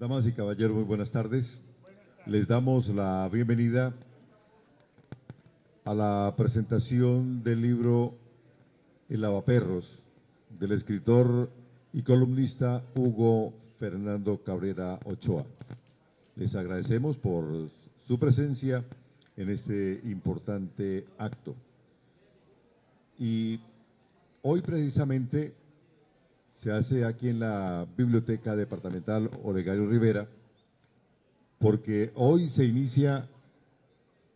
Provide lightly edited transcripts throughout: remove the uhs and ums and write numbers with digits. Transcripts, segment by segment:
Damas y caballeros, muy buenas tardes. Les damos la bienvenida a la presentación del libro El lavaperros del escritor y columnista Hugo Fernando Cabrera Ochoa. Les agradecemos por su presencia en este importante acto. Y hoy precisamente se hace aquí en la Biblioteca Departamental Olegario Rivera, porque hoy se inicia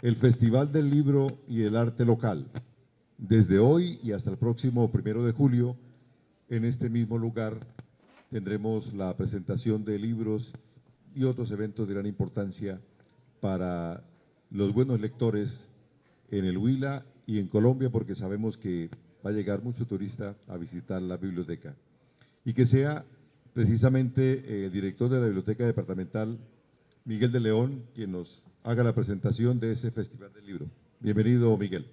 el Festival del Libro y el Arte Local. Desde hoy y hasta el próximo 1 de julio, en este mismo lugar, tendremos la presentación de libros y otros eventos de gran importancia para los buenos lectores en el Huila y en Colombia, porque sabemos que va a llegar mucho turista a visitar la biblioteca. Y que sea precisamente el director de la Biblioteca Departamental, Miguel de León, quien nos haga la presentación de ese Festival del Libro. Bienvenido, Miguel.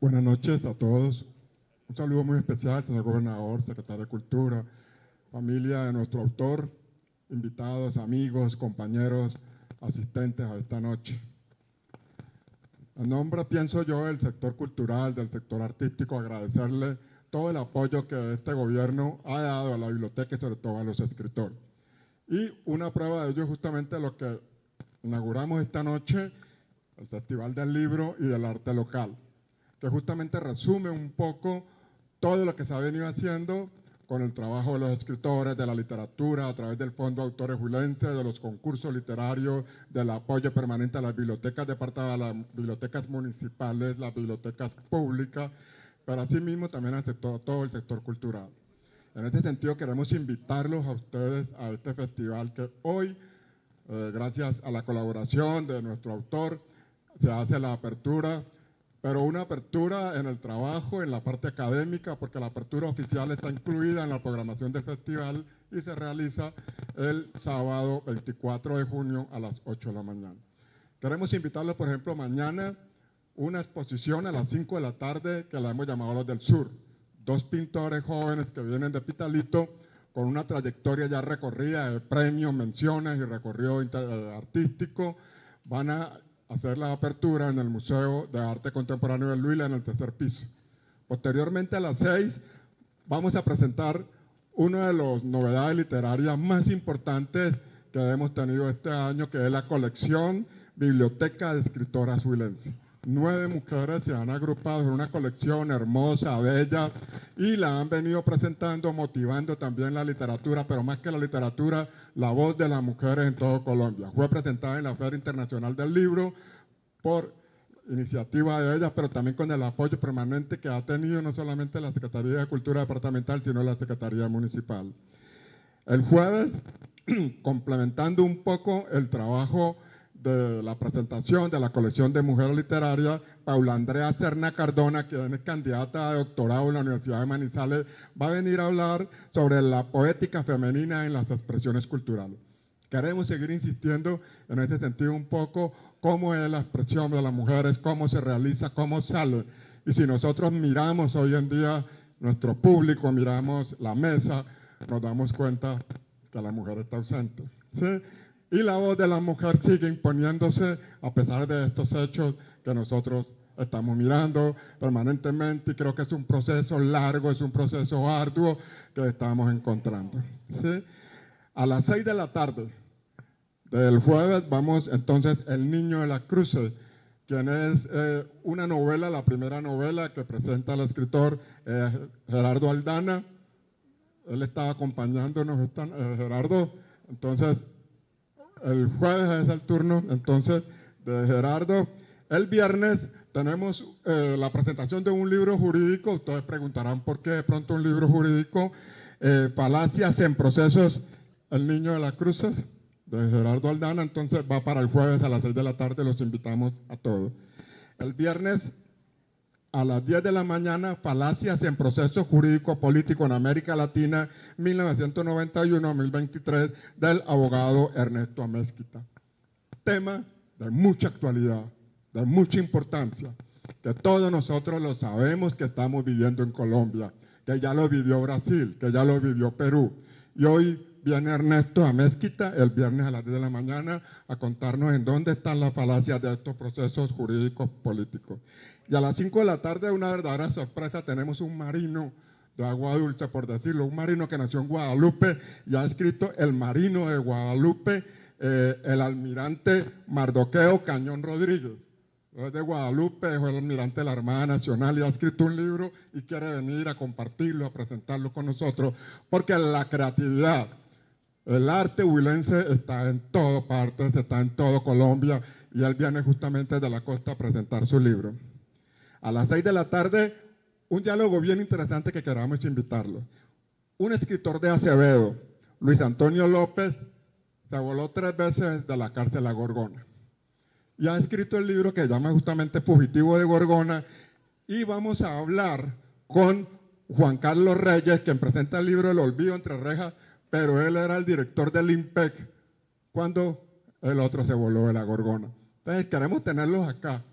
Buenas noches a todos. Un saludo muy especial, señor gobernador, secretario de Cultura, familia de nuestro autor, invitados, amigos, compañeros, asistentes a esta noche. En nombre, pienso yo, del sector cultural, del sector artístico, agradecerle todo el apoyo que este gobierno ha dado a la biblioteca y sobre todo a los escritores. Y una prueba de ello es justamente lo que inauguramos esta noche, el Festival del Libro y del Arte Local, que justamente resume un poco todo lo que se ha venido haciendo con el trabajo de los escritores, de la literatura, a través del Fondo de Autores Huilense, de los concursos literarios, del apoyo permanente a las bibliotecas departamentales, a las bibliotecas municipales, las bibliotecas públicas, pero asimismo también al sector, todo el sector cultural. En este sentido queremos invitarlos a ustedes a este festival que hoy, gracias a la colaboración de nuestro autor, se hace la apertura, pero una apertura en el trabajo, en la parte académica, porque la apertura oficial está incluida en la programación del festival y se realiza el sábado 24 de junio a las 8 de la mañana. Queremos invitarlos, por ejemplo, mañana una exposición a las 5 de la tarde que la hemos llamado Los del Sur. Dos pintores jóvenes que vienen de Pitalito con una trayectoria ya recorrida de premios, menciones y recorrido artístico, van a hacer la apertura en el Museo de Arte Contemporáneo del Huila en el 3er piso. Posteriormente a las 6 vamos a presentar una de las novedades literarias más importantes que hemos tenido este año, que es la colección Biblioteca de Escritoras Huilenses. 9 mujeres se han agrupado en una colección hermosa, bella, y la han venido presentando, motivando también la literatura, pero más que la literatura, la voz de las mujeres en todo Colombia. Fue presentada en la Feria Internacional del Libro por iniciativa de ellas, pero también con el apoyo permanente que ha tenido no solamente la Secretaría de Cultura Departamental, sino la Secretaría Municipal. El jueves, complementando un poco el trabajo de la presentación de la colección de mujeres literarias, Paula Andrea Serna Cardona, quien es candidata de doctorado en la Universidad de Manizales, va a venir a hablar sobre la poética femenina en las expresiones culturales. Queremos seguir insistiendo en este sentido un poco cómo es la expresión de las mujeres, cómo se realiza, cómo sale. Y si nosotros miramos hoy en día nuestro público, miramos la mesa, nos damos cuenta que la mujer está ausente, ¿sí? Y la voz de la mujer sigue imponiéndose a pesar de estos hechos que nosotros estamos mirando permanentemente, y creo que es un proceso largo, es un proceso arduo que estamos encontrando, ¿sí? A las 6 de la tarde del jueves vamos entonces El Niño de la Cruz, quien es una novela, la primera novela que presenta el escritor Gerardo Aldana. Él está acompañándonos, Gerardo. Entonces, el jueves es el turno entonces de Gerardo. El viernes tenemos la presentación de un libro jurídico. Ustedes preguntarán por qué de pronto un libro jurídico. Falacias en procesos, El Niño de las Cruces, de Gerardo Aldana. Entonces va para el jueves a las 6 de la tarde, los invitamos a todos. El viernes a las 10 de la mañana, Falacias en proceso jurídico político en América Latina, 1991-2023, del abogado Ernesto Amezquita. Tema de mucha actualidad, de mucha importancia, que todos nosotros lo sabemos que estamos viviendo en Colombia, que ya lo vivió Brasil, que ya lo vivió Perú. Y hoy viene Ernesto a Mezquita, el viernes a las 10 de la mañana, a contarnos en dónde están las falacias de estos procesos jurídicos políticos. Y a las 5 de la tarde, una verdadera sorpresa, tenemos un marino de agua dulce, por decirlo, un marino que nació en Guadalupe y ha escrito El Marino de Guadalupe, el almirante Mardoqueo Cañón Rodríguez. Es de Guadalupe, es el almirante de la Armada Nacional y ha escrito un libro y quiere venir a compartirlo, a presentarlo con nosotros, porque la creatividad, el arte huilense está en todas partes, está en todo Colombia y él viene justamente de la costa a presentar su libro. A las 6 de la tarde, un diálogo bien interesante que queramos invitarlo. Un escritor de Acevedo, Luis Antonio López, se voló 3 veces de la cárcel a Gorgona. Y ha escrito el libro que se llama justamente Fugitivo de Gorgona. Y vamos a hablar con Juan Carlos Reyes, quien presenta el libro El Olvido entre rejas, pero él era el director del IMPEC cuando el otro se voló de la Gorgona. Entonces queremos tenerlos acá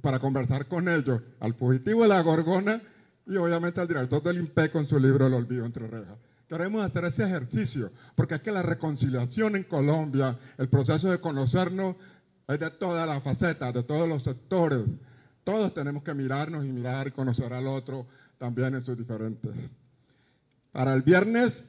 para conversar con ellos, al fugitivo de la Gorgona y obviamente al director del IMPEC con su libro El Olvido entre rejas. Queremos hacer ese ejercicio, porque es que la reconciliación en Colombia, el proceso de conocernos, es de todas las facetas, de todos los sectores. Todos tenemos que mirarnos y mirar y conocer al otro también en sus diferentes. Para el viernes,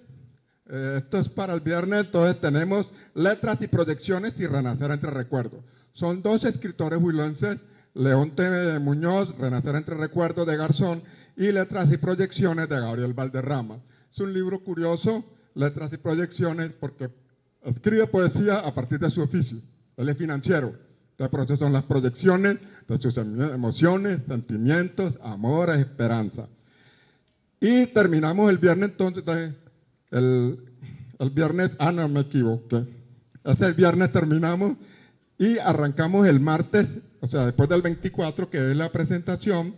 esto es para el viernes, entonces tenemos Letras y Proyecciones y Renacer entre Recuerdos. Son 2 escritores huilenses, León T. Muñoz, Renacer entre Recuerdos de Garzón y Letras y Proyecciones de Gabriel Valderrama. Es un libro curioso, Letras y Proyecciones, porque escribe poesía a partir de su oficio. Él es financiero, entonces por eso son las proyecciones de sus emociones, sentimientos, amores, esperanza. Y terminamos el viernes entonces, el viernes, no me equivoqué, el viernes terminamos y arrancamos el martes, o sea, después del 24, que es la presentación,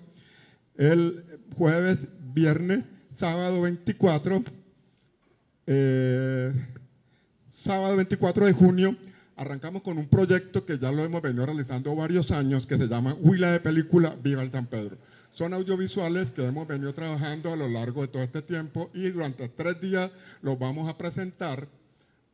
el jueves, viernes, sábado 24, sábado 24 de junio, arrancamos con un proyecto que ya lo hemos venido realizando varios años, que se llama Huila de Película, Viva el San Pedro. Son audiovisuales que hemos venido trabajando a lo largo de todo este tiempo y durante 3 días los vamos a presentar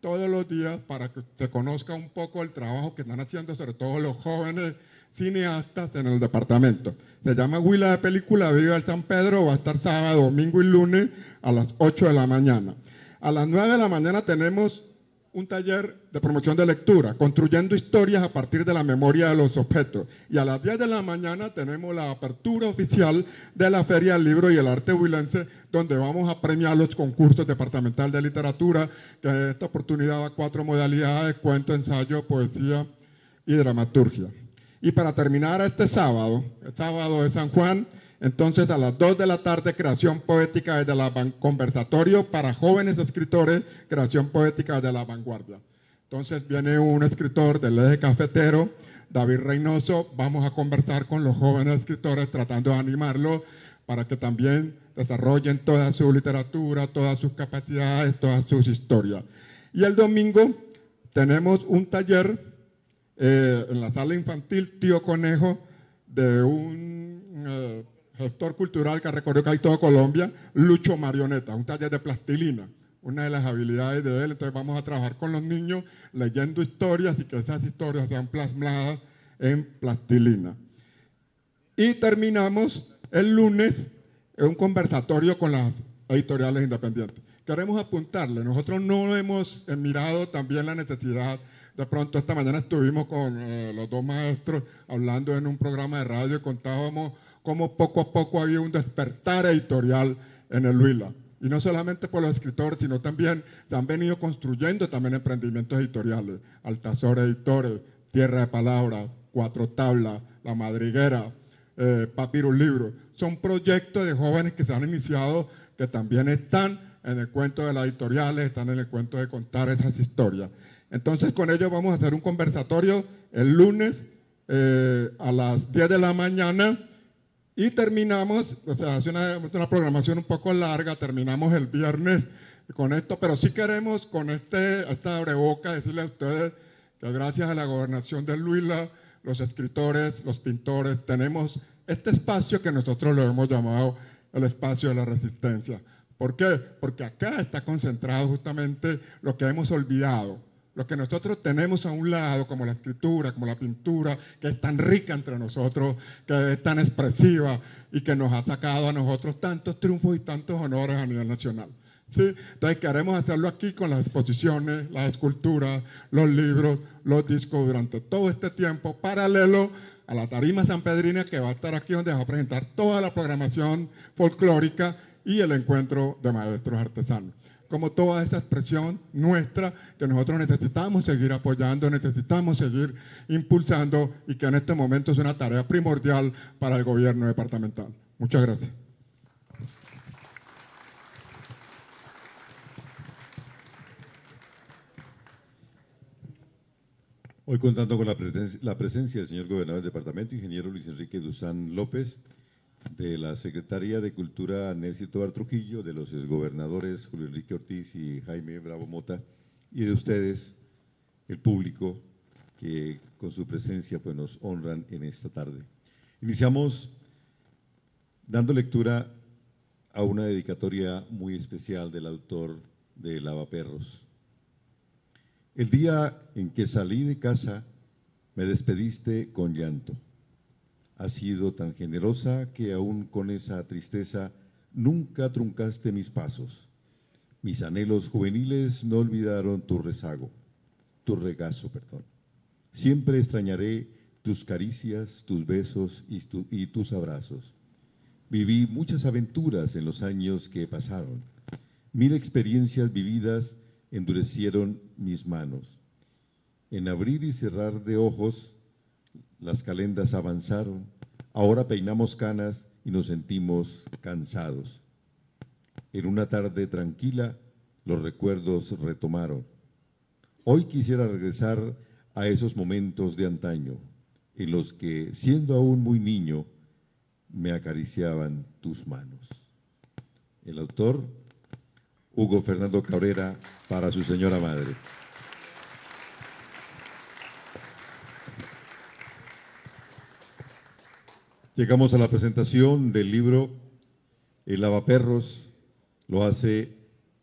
todos los días para que se conozca un poco el trabajo que están haciendo, sobre todo los jóvenes cineastas en el departamento. Se llama Huila de Película, Viva el San Pedro, va a estar sábado, domingo y lunes a las 8 de la mañana. A las 9 de la mañana tenemos un taller de promoción de lectura, construyendo historias a partir de la memoria de los objetos. Y a las 10 de la mañana tenemos la apertura oficial de la Feria del Libro y el Arte Huilense, donde vamos a premiar los concursos departamental de literatura, que en esta oportunidad va a 4 modalidades: cuento, ensayo, poesía y dramaturgia. Y para terminar este sábado, el sábado de San Juan, entonces a las 2 de la tarde, creación poética desde la conversatorio para jóvenes escritores, creación poética desde la vanguardia. Entonces viene un escritor del eje cafetero, David Reynoso, vamos a conversar con los jóvenes escritores tratando de animarlos para que también desarrollen toda su literatura, todas sus capacidades, todas sus historias. Y el domingo tenemos un taller en la sala infantil Tío Conejo de un gestor cultural que recorrió casi todo Colombia, Lucho Marioneta, un taller de plastilina, una de las habilidades de él. Entonces vamos a trabajar con los niños leyendo historias y que esas historias sean plasmadas en plastilina. Y terminamos el lunes en un conversatorio con las editoriales independientes. Queremos apuntarle, nosotros no hemos mirado también la necesidad. De pronto esta mañana estuvimos con los 2 maestros hablando en un programa de radio y contábamos cómo poco a poco había un despertar editorial en el Huila. Y no solamente por los escritores, sino también se han venido construyendo también emprendimientos editoriales. Altazor Editores, Tierra de Palabras, Cuatro Tablas, La Madriguera, Papyrus Libro. Son proyectos de jóvenes que se han iniciado, que también están en el cuento de las editoriales, están en el cuento de contar esas historias. Entonces con ellos vamos a hacer un conversatorio el lunes a las 10 de la mañana y terminamos, o sea, hace una programación un poco larga, terminamos el viernes con esto, pero sí queremos con esta abreboca decirle a ustedes que gracias a la gobernación del Huila, los escritores, los pintores, tenemos este espacio que nosotros lo hemos llamado el espacio de la resistencia. ¿Por qué? Porque acá está concentrado justamente lo que hemos olvidado, lo que nosotros tenemos a un lado, como la escritura, como la pintura, que es tan rica entre nosotros, que es tan expresiva y que nos ha sacado a nosotros tantos triunfos y tantos honores a nivel nacional. ¿Sí? Entonces queremos hacerlo aquí con las exposiciones, las esculturas, los libros, los discos durante todo este tiempo, paralelo a la tarima sanpedrina que va a estar aquí, donde va a presentar toda la programación folclórica y el encuentro de maestros artesanos. Como toda esa expresión nuestra que nosotros necesitamos seguir apoyando, necesitamos seguir impulsando y que en este momento es una tarea primordial para el gobierno departamental. Muchas gracias. Hoy contando con la presencia del señor gobernador del departamento, ingeniero Luis Enrique Duzán López, de la Secretaría de Cultura Nelcy Tobar Trujillo, de los exgobernadores Julio Enrique Ortiz y Jaime Bravo Mota, y de ustedes, el público, que con su presencia pues, nos honran en esta tarde. Iniciamos dando lectura a una dedicatoria muy especial del autor de Lavaperros. El día en que salí de casa, me despediste con llanto. Has sido tan generosa que aún con esa tristeza nunca truncaste mis pasos. Mis anhelos juveniles no olvidaron tu regazo. Siempre extrañaré tus caricias, tus besos y tus abrazos. Viví muchas aventuras en los años que pasaron. 1000 experiencias vividas endurecieron mis manos. En abrir y cerrar de ojos, las calendas avanzaron. Ahora peinamos canas y nos sentimos cansados. En una tarde tranquila, los recuerdos retomaron. Hoy quisiera regresar a esos momentos de antaño, en los que, siendo aún muy niño, me acariciaban tus manos. El autor, Hugo Fernando Cabrera, para su señora madre. Llegamos a la presentación del libro El Lavaperros. Lo hace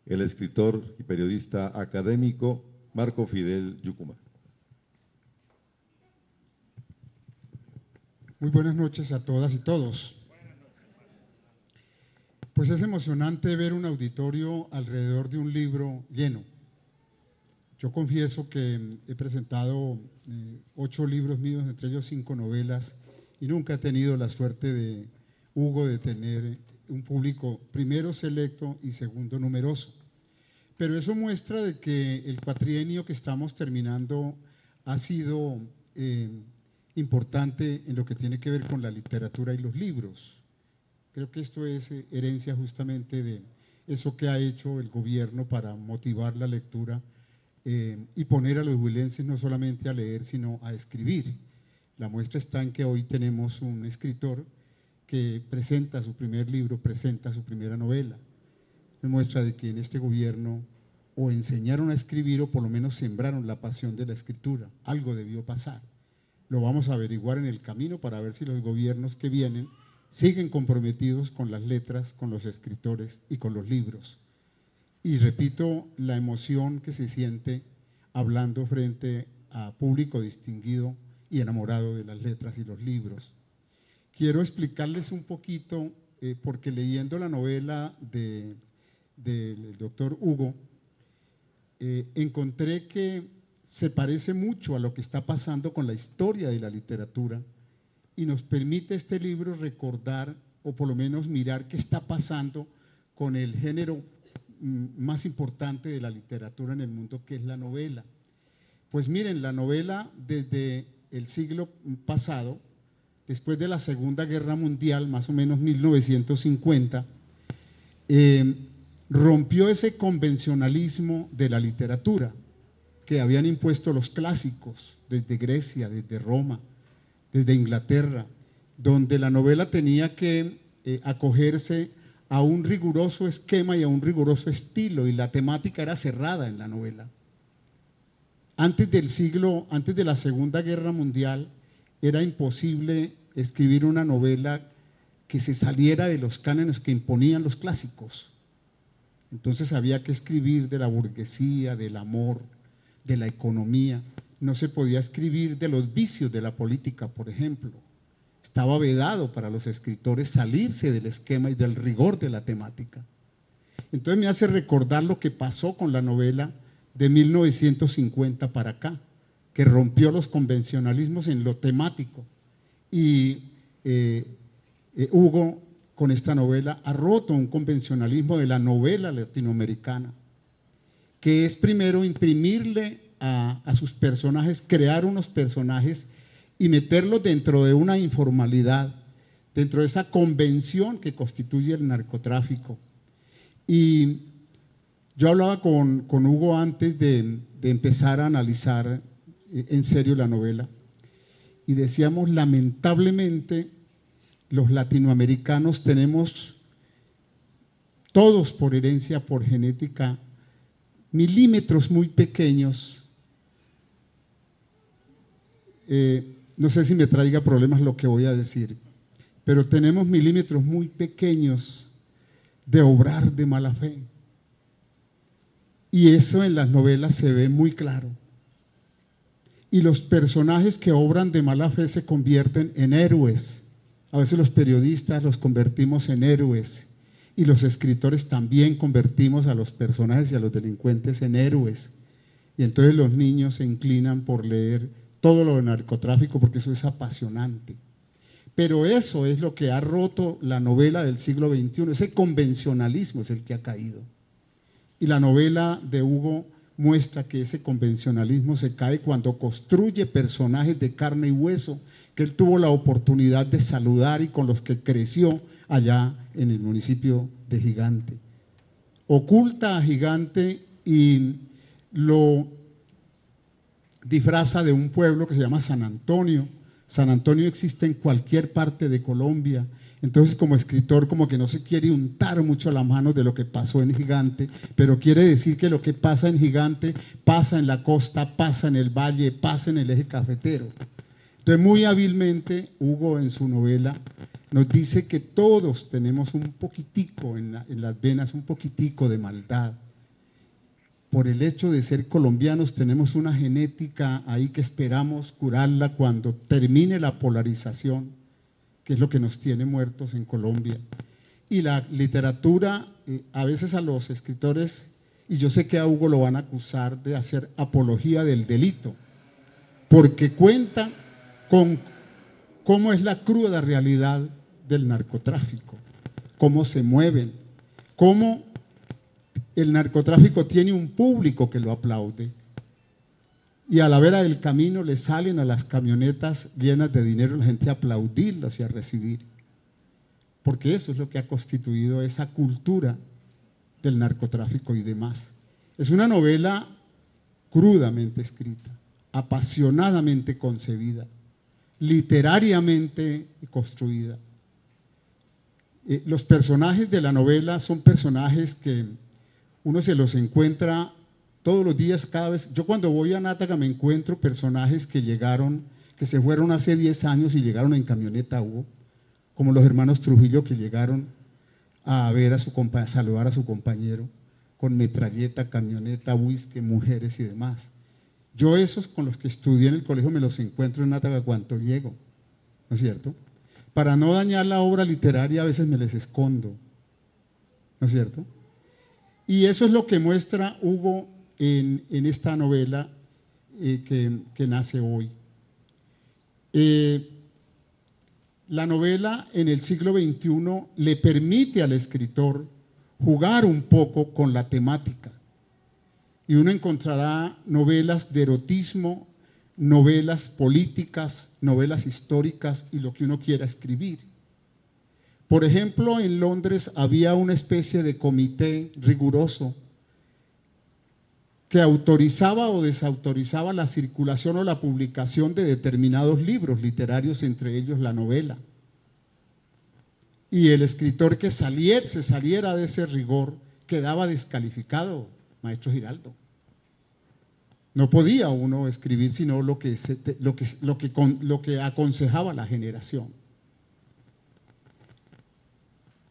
el escritor y periodista académico Marco Fidel Yucumá. Muy buenas noches a todas y todos. Pues es emocionante ver un auditorio alrededor de un libro lleno. Yo confieso que he presentado 8 libros míos, entre ellos 5 novelas, y nunca he tenido la suerte de, Hugo, de tener un público primero selecto y segundo numeroso. Pero eso muestra de que el cuatrienio que estamos terminando ha sido importante en lo que tiene que ver con la literatura y los libros. Creo que esto es herencia justamente de eso que ha hecho el gobierno para motivar la lectura y poner a los huilenses no solamente a leer, sino a escribir. La muestra está en que hoy tenemos un escritor que presenta su primer libro, presenta su primera novela. Es muestra de que en este gobierno o enseñaron a escribir o por lo menos sembraron la pasión de la escritura. Algo debió pasar. Lo vamos a averiguar en el camino para ver si los gobiernos que vienen siguen comprometidos con las letras, con los escritores y con los libros. Y repito, la emoción que se siente hablando frente a público distinguido y enamorado de las letras y los libros. Quiero explicarles un poquito, porque leyendo la novela del doctor Hugo, encontré que se parece mucho a lo que está pasando con la historia de la literatura y nos permite este libro recordar o por lo menos mirar qué está pasando con el género más importante de la literatura en el mundo, que es la novela. Pues miren, la novela desde el siglo pasado, después de la Segunda Guerra Mundial, más o menos 1950, rompió ese convencionalismo de la literatura que habían impuesto los clásicos desde Grecia, desde Roma, desde Inglaterra, donde la novela tenía que acogerse a un riguroso esquema y a un riguroso estilo, y la temática era cerrada en la novela. Antes de la Segunda Guerra Mundial, era imposible escribir una novela que se saliera de los cánones que imponían los clásicos. Entonces había que escribir de la burguesía, del amor, de la economía. No se podía escribir de los vicios de la política, por ejemplo. Estaba vedado para los escritores salirse del esquema y del rigor de la temática. Entonces me hace recordar lo que pasó con la novela de 1950 para acá, que rompió los convencionalismos en lo temático. Y Hugo, con esta novela, ha roto un convencionalismo de la novela latinoamericana, que es primero imprimirle a sus personajes, crear unos personajes y meterlos dentro de una informalidad, dentro de esa convención que constituye el narcotráfico. Y yo hablaba con Hugo antes de empezar a analizar en serio la novela, y decíamos, lamentablemente, los latinoamericanos tenemos, todos por herencia, por genética, milímetros muy pequeños. No sé si me traiga problemas lo que voy a decir, pero tenemos milímetros muy pequeños de obrar de mala fe. Y eso en las novelas se ve muy claro. Y los personajes que obran de mala fe se convierten en héroes. A veces los periodistas los convertimos en héroes y los escritores también convertimos a los personajes y a los delincuentes en héroes. Y entonces los niños se inclinan por leer todo lo de narcotráfico porque eso es apasionante. Pero eso es lo que ha roto la novela del siglo XXI, ese convencionalismo es el que ha caído. Y la novela de Hugo muestra que ese convencionalismo se cae cuando construye personajes de carne y hueso que él tuvo la oportunidad de saludar y con los que creció allá en el municipio de Gigante. Oculta a Gigante y lo disfraza de un pueblo que se llama San Antonio. San Antonio existe en cualquier parte de Colombia. Entonces, como escritor, como que no se quiere untar mucho las manos de lo que pasó en Gigante, pero quiere decir que lo que pasa en Gigante pasa en la costa, pasa en el valle, pasa en el eje cafetero. Entonces, muy hábilmente, Hugo en su novela nos dice que todos tenemos un poquitico en las venas, un poquitico de maldad. Por el hecho de ser colombianos tenemos una genética ahí que esperamos curarla cuando termine la polarización, que es lo que nos tiene muertos en Colombia. Y la literatura, a veces a los escritores, y yo sé que a Hugo lo van a acusar de hacer apología del delito, porque cuenta con cómo es la cruda realidad del narcotráfico, cómo se mueven, cómo el narcotráfico tiene un público que lo aplaude. Y a la vera del camino le salen a las camionetas llenas de dinero la gente a aplaudirlas y a recibir. Porque eso es lo que ha constituido esa cultura del narcotráfico y demás. Es una novela crudamente escrita, apasionadamente concebida, literariamente construida. Los personajes de la novela son personajes que uno se los encuentra todos los días, cada vez. Yo cuando voy a Nátaga me encuentro personajes que llegaron, que se fueron hace 10 años y llegaron en camioneta, Hugo, como los hermanos Trujillo que llegaron a ver a saludar a su compañero con metralleta, camioneta, whisky, mujeres y demás. Yo esos con los que estudié en el colegio me los encuentro en Nátaga cuando llego, ¿no es cierto? Para no dañar la obra literaria a veces me les escondo, ¿no es cierto? Y eso es lo que muestra Hugo en esta novela que nace hoy. La novela en el siglo XXI le permite al escritor jugar un poco con la temática. Y uno encontrará novelas de erotismo, novelas políticas, novelas históricas y lo que uno quiera escribir. Por ejemplo, en Londres había una especie de comité riguroso que autorizaba o desautorizaba la circulación o la publicación de determinados libros literarios, entre ellos la novela. Y el escritor que se saliera de ese rigor quedaba descalificado, maestro Giraldo. No podía uno escribir sino lo que aconsejaba la generación.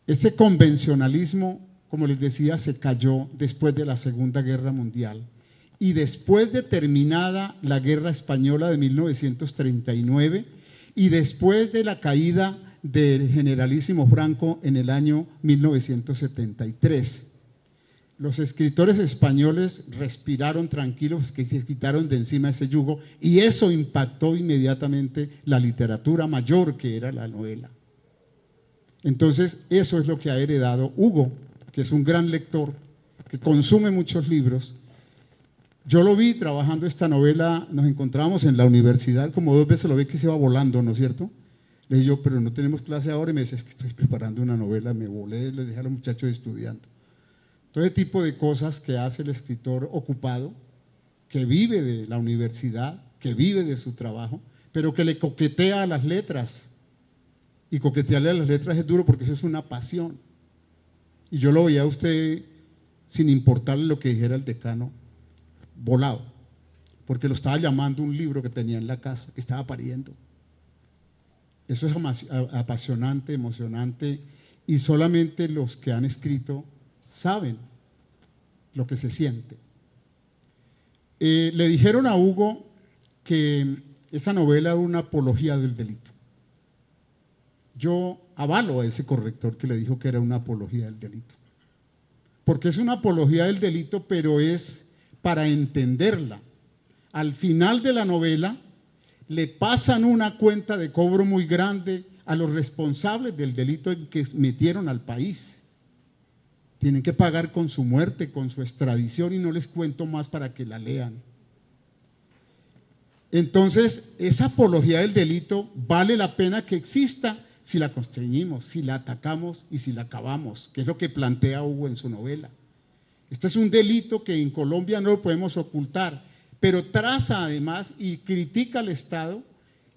Ese convencionalismo, como les decía, se cayó después de la Segunda Guerra Mundial y después de terminada la Guerra Española de 1939 y después de la caída del generalísimo Franco en el año 1973. Los escritores españoles respiraron tranquilos, que se quitaron de encima ese yugo, y eso impactó inmediatamente la literatura mayor, que era la novela. Entonces, eso es lo que ha heredado Hugo, que es un gran lector, que consume muchos libros. Yo lo vi trabajando esta novela, nos encontramos en la universidad, como 2 veces lo vi que se iba volando, ¿no es cierto? Le dije yo, pero no tenemos clase ahora, y me decía, es que estoy preparando una novela, me volé, les dejé a los muchachos estudiando. Todo ese tipo de cosas que hace el escritor ocupado, que vive de la universidad, que vive de su trabajo, pero que le coquetea a las letras. Y coquetearle a las letras es duro porque eso es una pasión. Y yo lo veía a usted, sin importarle lo que dijera el decano, volado, porque lo estaba llamando un libro que tenía en la casa, que estaba pariendo. Eso es apasionante, emocionante, y solamente los que han escrito saben lo que se siente. Le dijeron a Hugo que esa novela era una apología del delito. Yo avalo a ese corrector que le dijo que era una apología del delito. Porque es una apología del delito, pero es para entenderla. Al final de la novela le pasan una cuenta de cobro muy grande a los responsables del delito en que metieron al país. Tienen que pagar con su muerte, con su extradición, y no les cuento más para que la lean. Entonces, esa apología del delito vale la pena que exista si la constreñimos, si la atacamos y si la acabamos, que es lo que plantea Hugo en su novela. Este es un delito que en Colombia no lo podemos ocultar, pero traza además y critica al Estado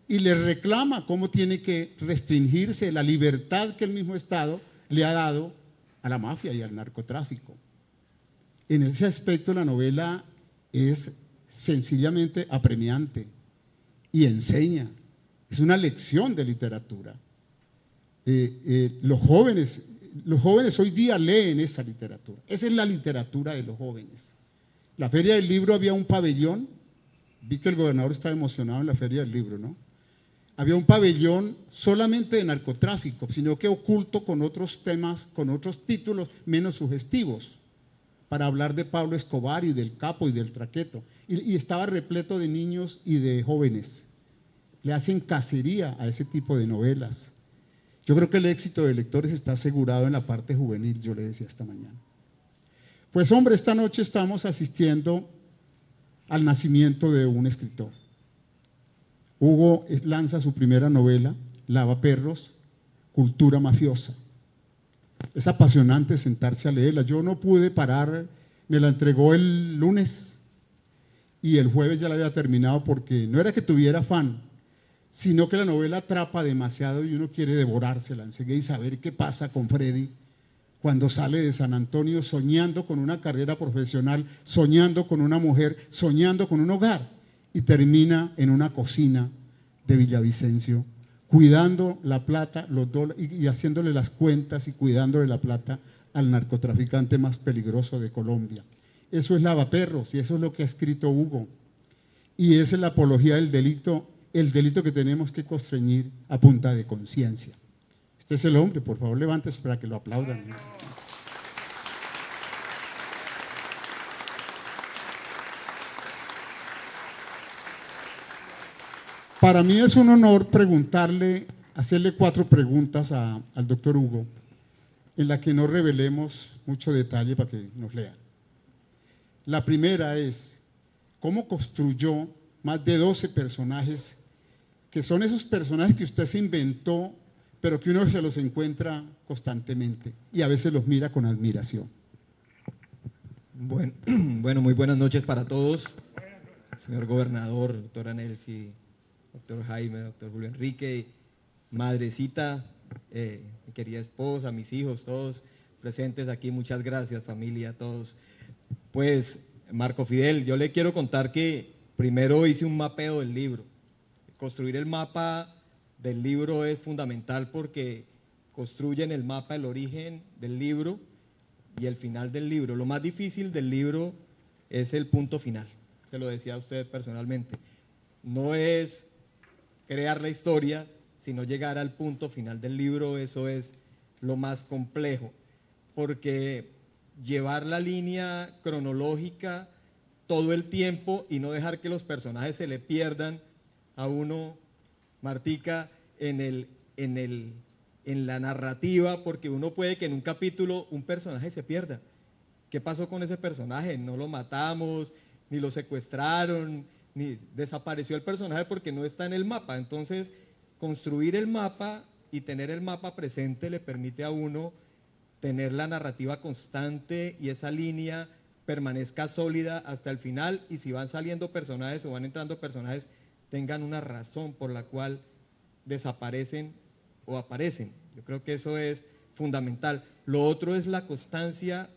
y le reclama cómo tiene que restringirse la libertad que el mismo Estado le ha dado a la mafia y al narcotráfico. En ese aspecto la novela es sencillamente apremiante y enseña, es una lección de literatura. Los jóvenes hoy día leen esa literatura, esa es la literatura de los jóvenes. La Feria del Libro había un pabellón, vi que el gobernador estaba emocionado en la Feria del Libro, ¿no? Había un pabellón solamente de narcotráfico, sino que oculto con otros temas, con otros títulos menos sugestivos, para hablar de Pablo Escobar y del Capo y del Traqueto. Y estaba repleto de niños y de jóvenes. Le hacen cacería a ese tipo de novelas. Yo creo que el éxito de lectores está asegurado en la parte juvenil, yo le decía esta mañana. Pues hombre, esta noche estamos asistiendo al nacimiento de un escritor. Hugo lanza su primera novela, Lavaperros, Cultura Mafiosa. Es apasionante sentarse a leerla. Yo no pude parar, me la entregó el lunes y el jueves ya la había terminado, porque no era que tuviera afán, sino que la novela atrapa demasiado y uno quiere devorársela enseguida y saber qué pasa con Freddy cuando sale de San Antonio soñando con una carrera profesional, soñando con una mujer, soñando con un hogar, y termina en una cocina de Villavicencio, cuidando la plata, los dólares, y haciéndole las cuentas y cuidándole la plata al narcotraficante más peligroso de Colombia. Eso es Lavaperros, y eso es lo que ha escrito Hugo. Y esa es la apología del delito, el delito que tenemos que constreñir a punta de conciencia. Este es el hombre, por favor, levántese para que lo aplaudan. Para mí es un honor hacerle 4 preguntas al doctor Hugo, en la que no revelemos mucho detalle para que nos lean. La primera es, ¿cómo construyó más de 12 personajes, que son esos personajes que usted se inventó, pero que uno se los encuentra constantemente y a veces los mira con admiración? Bueno, muy buenas noches para todos, señor gobernador, doctora Nelcy, doctor Jaime, doctor Julio Enrique, madrecita, mi querida esposa, mis hijos, todos presentes aquí, muchas gracias familia, todos. Pues, Marco Fidel, yo le quiero contar que primero hice un mapeo del libro. Construir el mapa del libro es fundamental porque construyen el mapa, el origen del libro y el final del libro. Lo más difícil del libro es el punto final, se lo decía a usted personalmente. No es crear la historia, sino llegar al punto final del libro, eso es lo más complejo, porque llevar la línea cronológica todo el tiempo y no dejar que los personajes se le pierdan a uno, Martica, en la narrativa, porque uno puede que en un capítulo un personaje se pierda. ¿Qué pasó con ese personaje? No lo matamos, ni lo secuestraron, ni desapareció el personaje porque no está en el mapa. Entonces, construir el mapa y tener el mapa presente le permite a uno tener la narrativa constante y esa línea permanezca sólida hasta el final, y si van saliendo personajes o van entrando personajes, tengan una razón por la cual desaparecen o aparecen. Yo creo que eso es fundamental. Lo otro es la constancia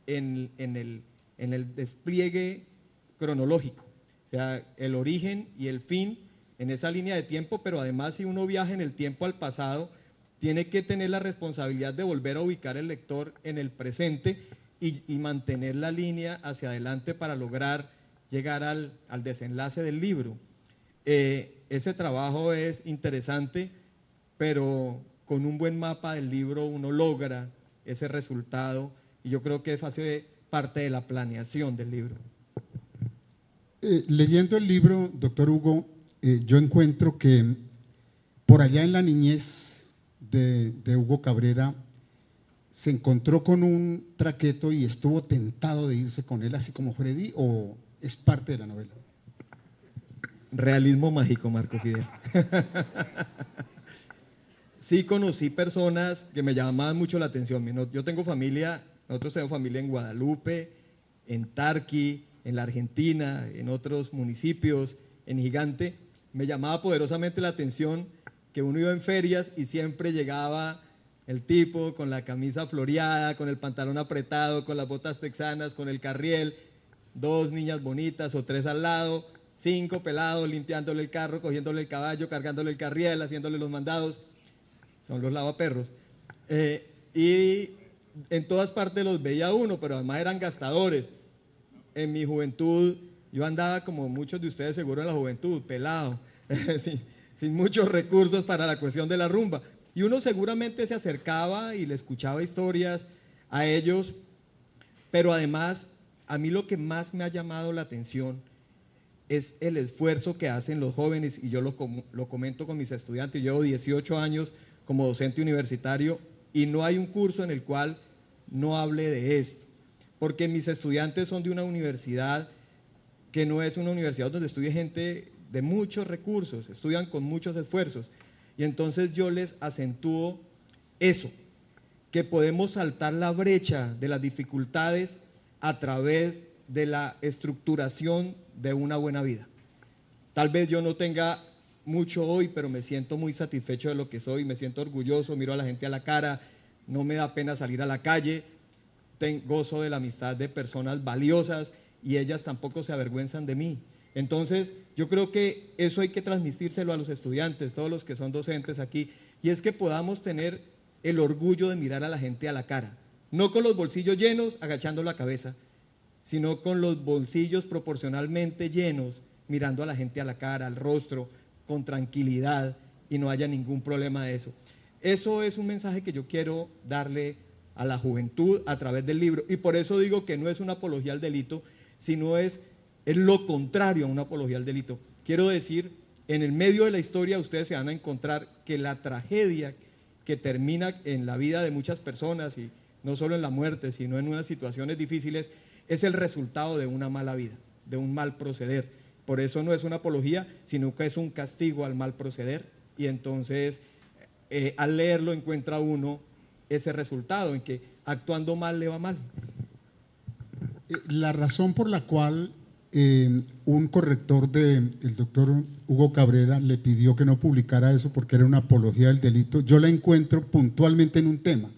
en el despliegue cronológico, o sea, el origen y el fin en esa línea de tiempo, pero además si uno viaja en el tiempo al pasado, tiene que tener la responsabilidad de volver a ubicar el lector en el presente y mantener la línea hacia adelante para lograr llegar al desenlace del libro. Ese trabajo es interesante, pero con un buen mapa del libro uno logra ese resultado, y yo creo que hace parte de la planeación del libro. Leyendo el libro, doctor Hugo, yo encuentro que por allá en la niñez de Hugo Cabrera se encontró con un traqueto y estuvo tentado de irse con él, así como Freddy, ¿o es parte de la novela? Realismo mágico, Marco Fidel. Sí conocí personas que me llamaban mucho la atención. Yo tengo familia, nosotros tenemos familia en Guadalupe, en Tarqui, en la Argentina, en otros municipios, en Gigante. Me llamaba poderosamente la atención que uno iba en ferias y siempre llegaba el tipo con la camisa floreada, con el pantalón apretado, con las botas texanas, con el carriel, 2 niñas bonitas o 3 al lado, 5 pelados limpiándole el carro, cogiéndole el caballo, cargándole el carriel, haciéndole los mandados. Son los lavaperros. Y en todas partes los veía uno, pero además eran gastadores. En mi juventud, yo andaba como muchos de ustedes seguro en la juventud, pelado, sin muchos recursos para la cuestión de la rumba. Y uno seguramente se acercaba y le escuchaba historias a ellos, pero además a mí lo que más me ha llamado la atención es el esfuerzo que hacen los jóvenes, y yo lo comento con mis estudiantes. Yo llevo 18 años como docente universitario y no hay un curso en el cual no hable de esto, porque mis estudiantes son de una universidad que no es una universidad donde estudie gente de muchos recursos, estudian con muchos esfuerzos, y entonces yo les acentúo eso, que podemos saltar la brecha de las dificultades a través de la estructuración de una buena vida. Tal vez yo no tenga mucho hoy, pero me siento muy satisfecho de lo que soy, me siento orgulloso, miro a la gente a la cara, no me da pena salir a la calle, gozo de la amistad de personas valiosas y ellas tampoco se avergüenzan de mí. Entonces, yo creo que eso hay que transmitírselo a los estudiantes, todos los que son docentes aquí, y es que podamos tener el orgullo de mirar a la gente a la cara, no con los bolsillos llenos, agachando la cabeza, sino con los bolsillos proporcionalmente llenos, mirando a la gente a la cara, al rostro, con tranquilidad, y no haya ningún problema de eso. Eso es un mensaje que yo quiero darle a la juventud a través del libro, y por eso digo que no es una apología al delito, sino es lo contrario a una apología al delito. Quiero decir, en el medio de la historia ustedes se van a encontrar que la tragedia que termina en la vida de muchas personas, y no solo en la muerte, sino en unas situaciones difíciles, es el resultado de una mala vida, de un mal proceder. Por eso no es una apología, sino que es un castigo al mal proceder, y entonces al leerlo encuentra uno ese resultado en que actuando mal le va mal. La razón por la cual un corrector del doctor Hugo Cabrera le pidió que no publicara eso porque era una apología del delito, yo la encuentro puntualmente en un tema: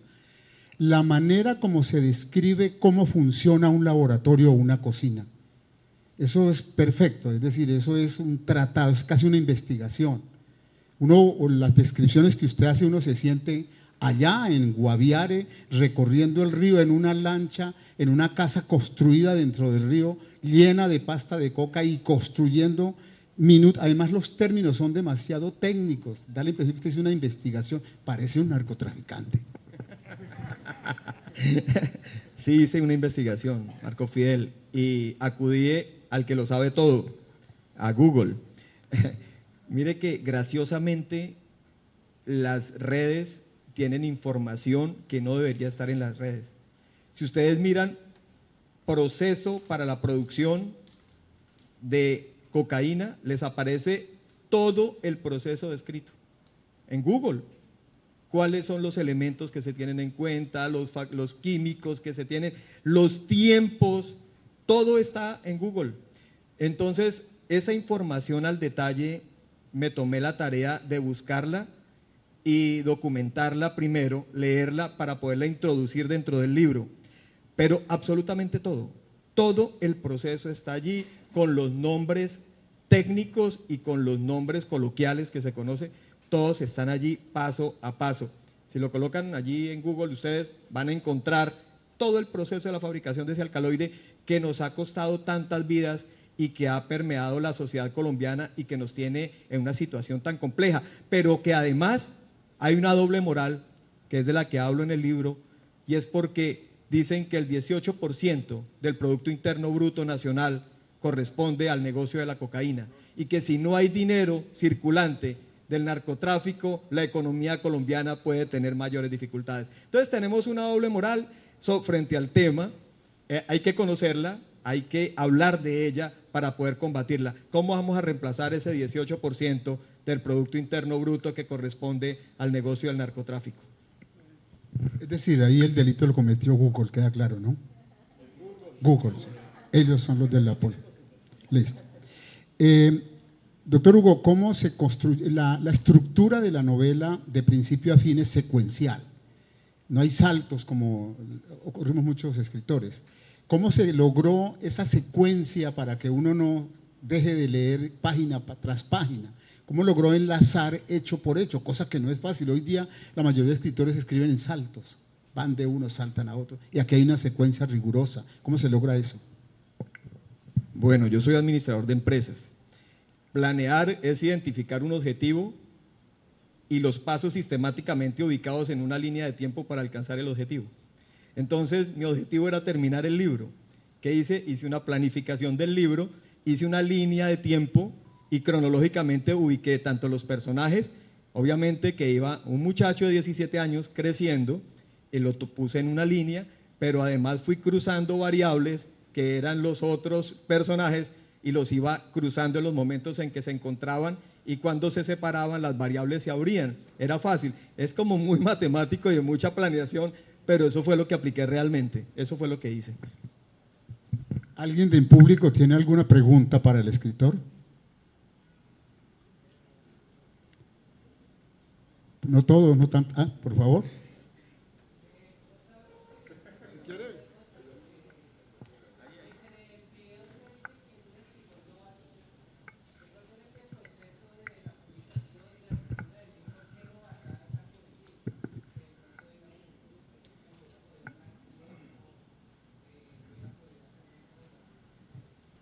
la manera como se describe cómo funciona un laboratorio o una cocina. Eso es perfecto, es decir, eso es un tratado, es casi una investigación. Las descripciones que usted hace, uno se siente allá en Guaviare, recorriendo el río en una lancha, en una casa construida dentro del río, llena de pasta de coca y construyendo además los términos son demasiado técnicos, da la impresión que es una investigación, parece un narcotraficante. Sí, hice una investigación, Marco Fidel, y acudí al que lo sabe todo, a Google. Mire que graciosamente las redes tienen información que no debería estar en las redes. Si ustedes miran proceso para la producción de cocaína, les aparece todo el proceso descrito en Google. Cuáles son los elementos que se tienen en cuenta, los químicos que se tienen, los tiempos, todo está en Google. Entonces, esa información al detalle me tomé la tarea de buscarla y documentarla primero, leerla para poderla introducir dentro del libro. Pero absolutamente todo el proceso está allí con los nombres técnicos y con los nombres coloquiales que se conoce, todos están allí paso a paso. Si lo colocan allí en Google, ustedes van a encontrar todo el proceso de la fabricación de ese alcaloide que nos ha costado tantas vidas y que ha permeado la sociedad colombiana y que nos tiene en una situación tan compleja, pero que además hay una doble moral, que es de la que hablo en el libro, y es porque dicen que el 18% del Producto Interno Bruto Nacional corresponde al negocio de la cocaína, y que si no hay dinero circulante del narcotráfico, la economía colombiana puede tener mayores dificultades. Entonces tenemos una doble moral frente al tema, hay que conocerla, hay que hablar de ella para poder combatirla. ¿Cómo vamos a reemplazar ese 18% del Producto Interno Bruto que corresponde al negocio del narcotráfico? Es decir, ahí el delito lo cometió Google, queda claro, ¿no? Google, sí. Ellos son los de la pol. Listo. Doctor Hugo, ¿cómo se construye la estructura de la novela de principio a fin es secuencial? No hay saltos como ocurrimos muchos escritores. ¿Cómo se logró esa secuencia para que uno no deje de leer página tras página? ¿Cómo logró enlazar hecho por hecho? Cosa que no es fácil. Hoy día la mayoría de escritores escriben en saltos. Van de uno, saltan a otro. Y aquí hay una secuencia rigurosa. ¿Cómo se logra eso? Bueno, yo soy administrador de empresas. Planear es identificar un objetivo y los pasos sistemáticamente ubicados en una línea de tiempo para alcanzar el objetivo. Entonces, mi objetivo era terminar el libro. ¿Qué hice? Hice una planificación del libro, hice una línea de tiempo y cronológicamente ubiqué tanto los personajes, obviamente que iba un muchacho de 17 años creciendo, y lo puse en una línea, pero además fui cruzando variables que eran los otros personajes y los iba cruzando en los momentos en que se encontraban, y cuando se separaban las variables se abrían. Era fácil, es como muy matemático y de mucha planeación, pero eso fue lo que apliqué realmente, eso fue lo que hice. ¿Alguien del público tiene alguna pregunta para el escritor? No todos, no tanto. Ah, por favor.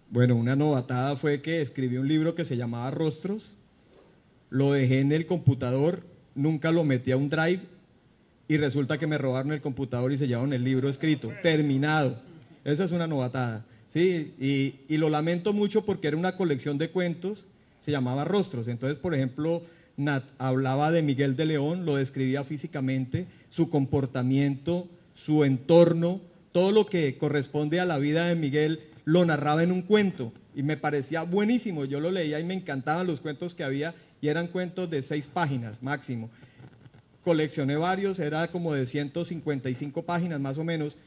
Bueno, una novatada fue que escribí un libro que se llamaba Rostros, lo dejé en el computador, nunca lo metí a un drive y resulta que me robaron el computador y se llevaron el libro escrito, terminado. Esa es una novatada, ¿sí? Y lo lamento mucho porque era una colección de cuentos, se llamaba Rostros. Entonces, por ejemplo, Nat hablaba de Miguel de León, lo describía físicamente, su comportamiento, su entorno, todo lo que corresponde a la vida de Miguel lo narraba en un cuento y me parecía buenísimo. Yo lo leía y me encantaban los cuentos que había y eran cuentos de 6 páginas máximo. Coleccioné varios, era como de 155 páginas más o menos,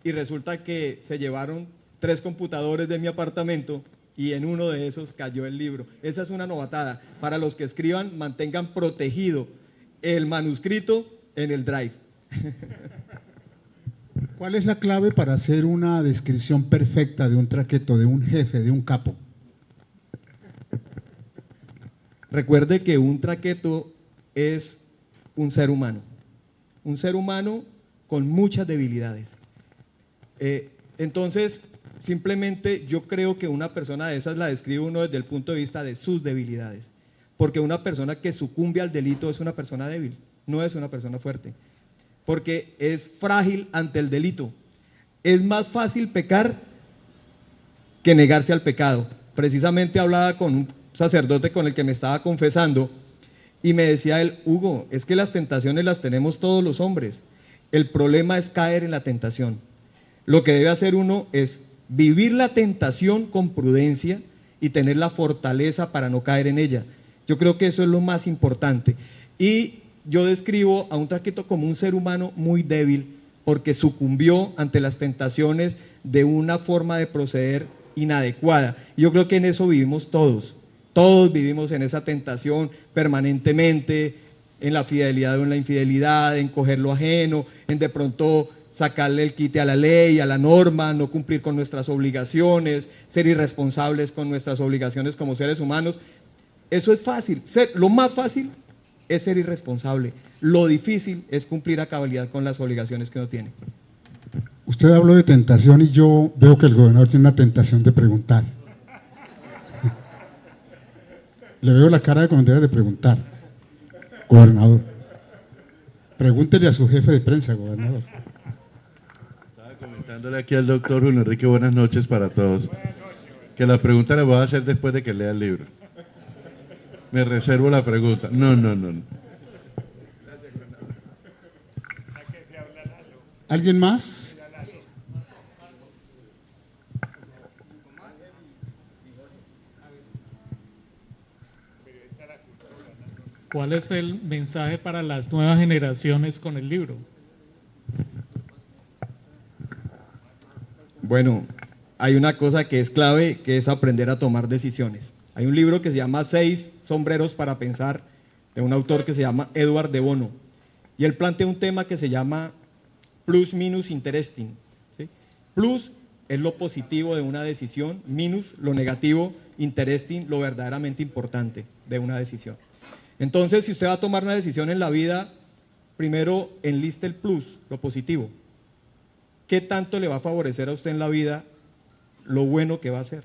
y resulta que se llevaron 3 computadores de mi apartamento y en uno de esos cayó el libro. Esa es una novatada. Para los que escriban, mantengan protegido el manuscrito en el drive. ¿Cuál es la clave para hacer una descripción perfecta de un traqueto, de un jefe, de un capo? Recuerde que un traqueto es un ser humano. un ser humano con muchas debilidades. Entonces, simplemente yo creo que una persona de esas la describe uno desde el punto de vista de sus debilidades, porque una persona que sucumbe al delito es una persona débil, no es una persona fuerte, porque es frágil ante el delito. Es más fácil pecar que negarse al pecado. Precisamente hablaba con un sacerdote con el que me estaba confesando y me decía él: Hugo, es que las tentaciones las tenemos todos los hombres, el problema es caer en la tentación. Lo que debe hacer uno es vivir la tentación con prudencia y tener la fortaleza para no caer en ella. Yo creo que eso es lo más importante. Y yo describo a un traqueto como un ser humano muy débil, porque sucumbió ante las tentaciones de una forma de proceder inadecuada. Y yo creo que en eso vivimos todos. Todos vivimos en esa tentación permanentemente, en la fidelidad o en la infidelidad, en coger lo ajeno, en de pronto sacarle el quite a la ley, a la norma, no cumplir con nuestras obligaciones, ser irresponsables con nuestras obligaciones como seres humanos. Eso es fácil. Lo más fácil es ser irresponsable. Lo difícil es cumplir a cabalidad con las obligaciones que uno tiene. Usted habló de tentación y yo veo que el gobernador tiene una tentación de preguntar. Le veo la cara de comandante de preguntar. Gobernador, pregúntele a su jefe de prensa, gobernador. Estaba comentándole aquí al doctor Julio Enrique, buenas noches para todos. Que la pregunta la voy a hacer después de que lea el libro. Me reservo la pregunta. No. ¿Alguien más? ¿Cuál es el mensaje para las nuevas generaciones con el libro? Bueno, hay una cosa que es clave, que es aprender a tomar decisiones. Hay un libro que se llama 6 sombreros para pensar, de un autor que se llama Edward de Bono, y él plantea un tema que se llama plus minus interesting, ¿sí? Plus es lo positivo de una decisión, minus lo negativo, interesting lo verdaderamente importante de una decisión. Entonces, si usted va a tomar una decisión en la vida, primero enliste el plus, lo positivo. ¿Qué tanto le va a favorecer a usted en la vida lo bueno que va a hacer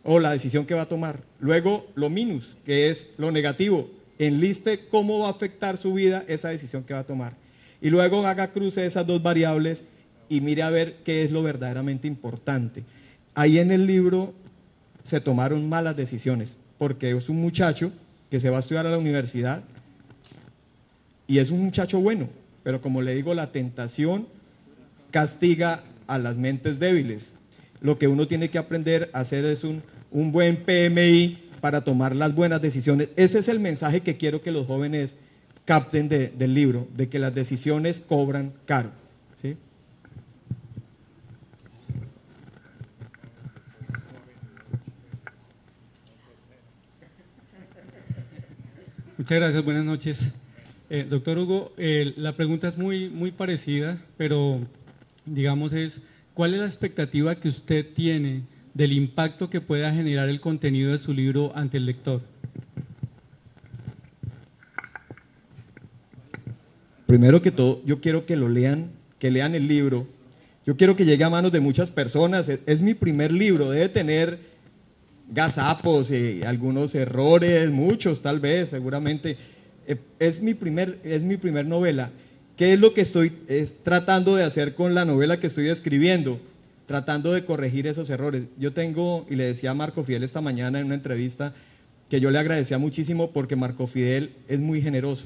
o la decisión que va a tomar? Luego, lo minus, que es lo negativo. Enliste cómo va a afectar su vida esa decisión que va a tomar. Y luego haga cruce de esas dos variables y mire a ver qué es lo verdaderamente importante. Ahí en el libro se tomaron malas decisiones, porque es un muchacho que se va a estudiar a la universidad y es un muchacho bueno, pero como le digo, la tentación castiga a las mentes débiles. Lo que uno tiene que aprender a hacer es un buen PMI para tomar las buenas decisiones. Ese es el mensaje que quiero que los jóvenes capten del libro, de que las decisiones cobran caro, ¿sí? Muchas gracias, buenas noches. Doctor Hugo, la pregunta es muy parecida, pero digamos ¿cuál es la expectativa que usted tiene del impacto que pueda generar el contenido de su libro ante el lector? Primero que todo, yo quiero que lean el libro. Yo quiero que llegue a manos de muchas personas. Es mi primer libro, debe tener gazapos, algunos errores, muchos tal vez, seguramente. Es mi primer novela. ¿Qué es lo que estoy tratando de hacer con la novela que estoy escribiendo? Tratando de corregir esos errores. Yo tengo, y le decía a Marco Fidel esta mañana en una entrevista, que yo le agradecía muchísimo porque Marco Fidel es muy generoso.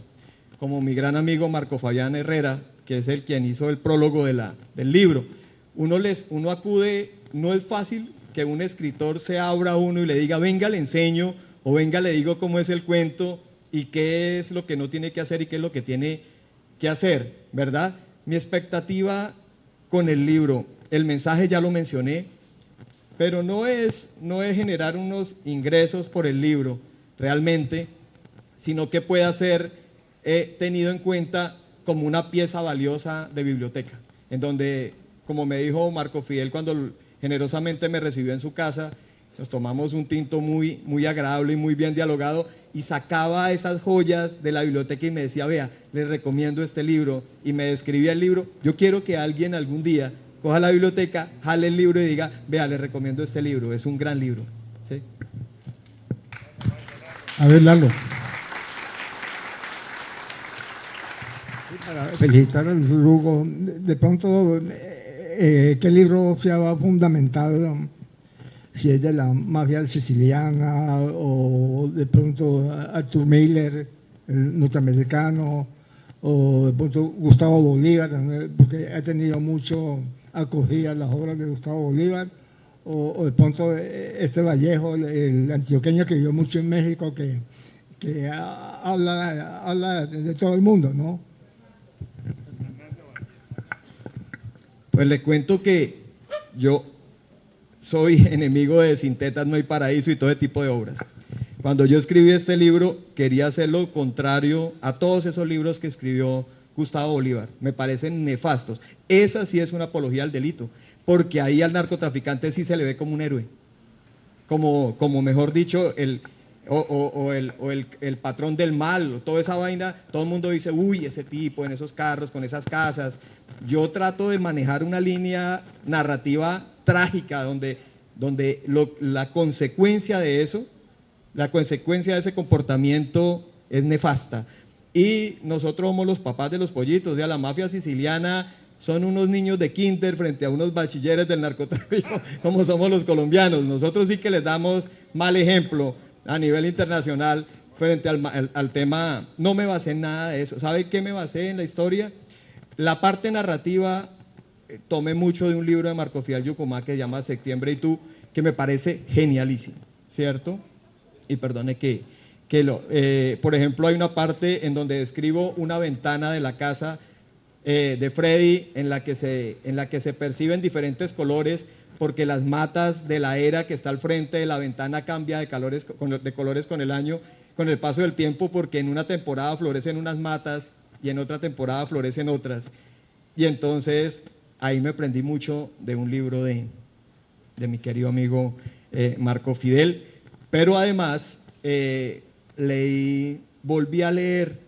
Como mi gran amigo Marco Fabián Herrera, que es el quien hizo el prólogo del libro. Uno acude, no es fácil que un escritor se abra a uno y le diga, venga, le enseño, o venga, le digo cómo es el cuento y qué es lo que no tiene que hacer y qué es lo que tiene que hacer, ¿verdad? Mi expectativa con el libro, el mensaje ya lo mencioné, pero no es generar unos ingresos por el libro realmente, sino que pueda ser tenido en cuenta como una pieza valiosa de biblioteca, en donde, como me dijo Marco Fidel cuando generosamente me recibió en su casa, nos tomamos un tinto muy agradable y muy bien dialogado, y sacaba esas joyas de la biblioteca y me decía, vea, les recomiendo este libro, y me describía el libro. Yo quiero que alguien algún día coja la biblioteca, jale el libro y diga, vea, les recomiendo este libro, es un gran libro. ¿Sí? A ver, Lalo. Para felicitar al doctor Hugo, de pronto, ¿qué libro se ha fundamentado? Si es de la mafia siciliana o de pronto Arthur Miller, el norteamericano, o de pronto Gustavo Bolívar, porque ha tenido mucho acogida las obras de Gustavo Bolívar, o de pronto este Vallejo, el antioqueño que vivió mucho en México, que habla de todo el mundo, ¿no? Pues le cuento que yo soy enemigo de Sin tetas no hay paraíso y todo ese tipo de obras. Cuando yo escribí este libro, quería hacer lo contrario a todos esos libros que escribió Gustavo Bolívar. Me parecen nefastos. Esa sí es una apología al delito, porque ahí al narcotraficante sí se le ve como un héroe. Como mejor dicho, el patrón del mal, o toda esa vaina, todo el mundo dice, uy, ese tipo en esos carros, con esas casas. Yo trato de manejar una línea narrativa trágica donde la consecuencia de eso, la consecuencia de ese comportamiento es nefasta. Y nosotros somos los papás de los pollitos, o sea, la mafia siciliana son unos niños de kinder frente a unos bachilleres del narcotráfico, como somos los colombianos. Nosotros sí que les damos mal ejemplo a nivel internacional frente al tema. No me basé en nada de eso. ¿Sabe qué me basé en la historia? La parte narrativa, tomé mucho de un libro de Marco Fidel Yucumá que se llama Septiembre y tú, que me parece genialísimo, ¿cierto? Y perdone por ejemplo, hay una parte en donde describo una ventana de la casa de Freddy en la que se perciben diferentes colores, porque las matas de la era que está al frente de la ventana cambia de colores con el año, con el paso del tiempo, porque en una temporada florecen unas matas y en otra temporada florecen otras. Y entonces ahí me aprendí mucho de un libro de mi querido amigo Marco Fidel, pero además volví a leer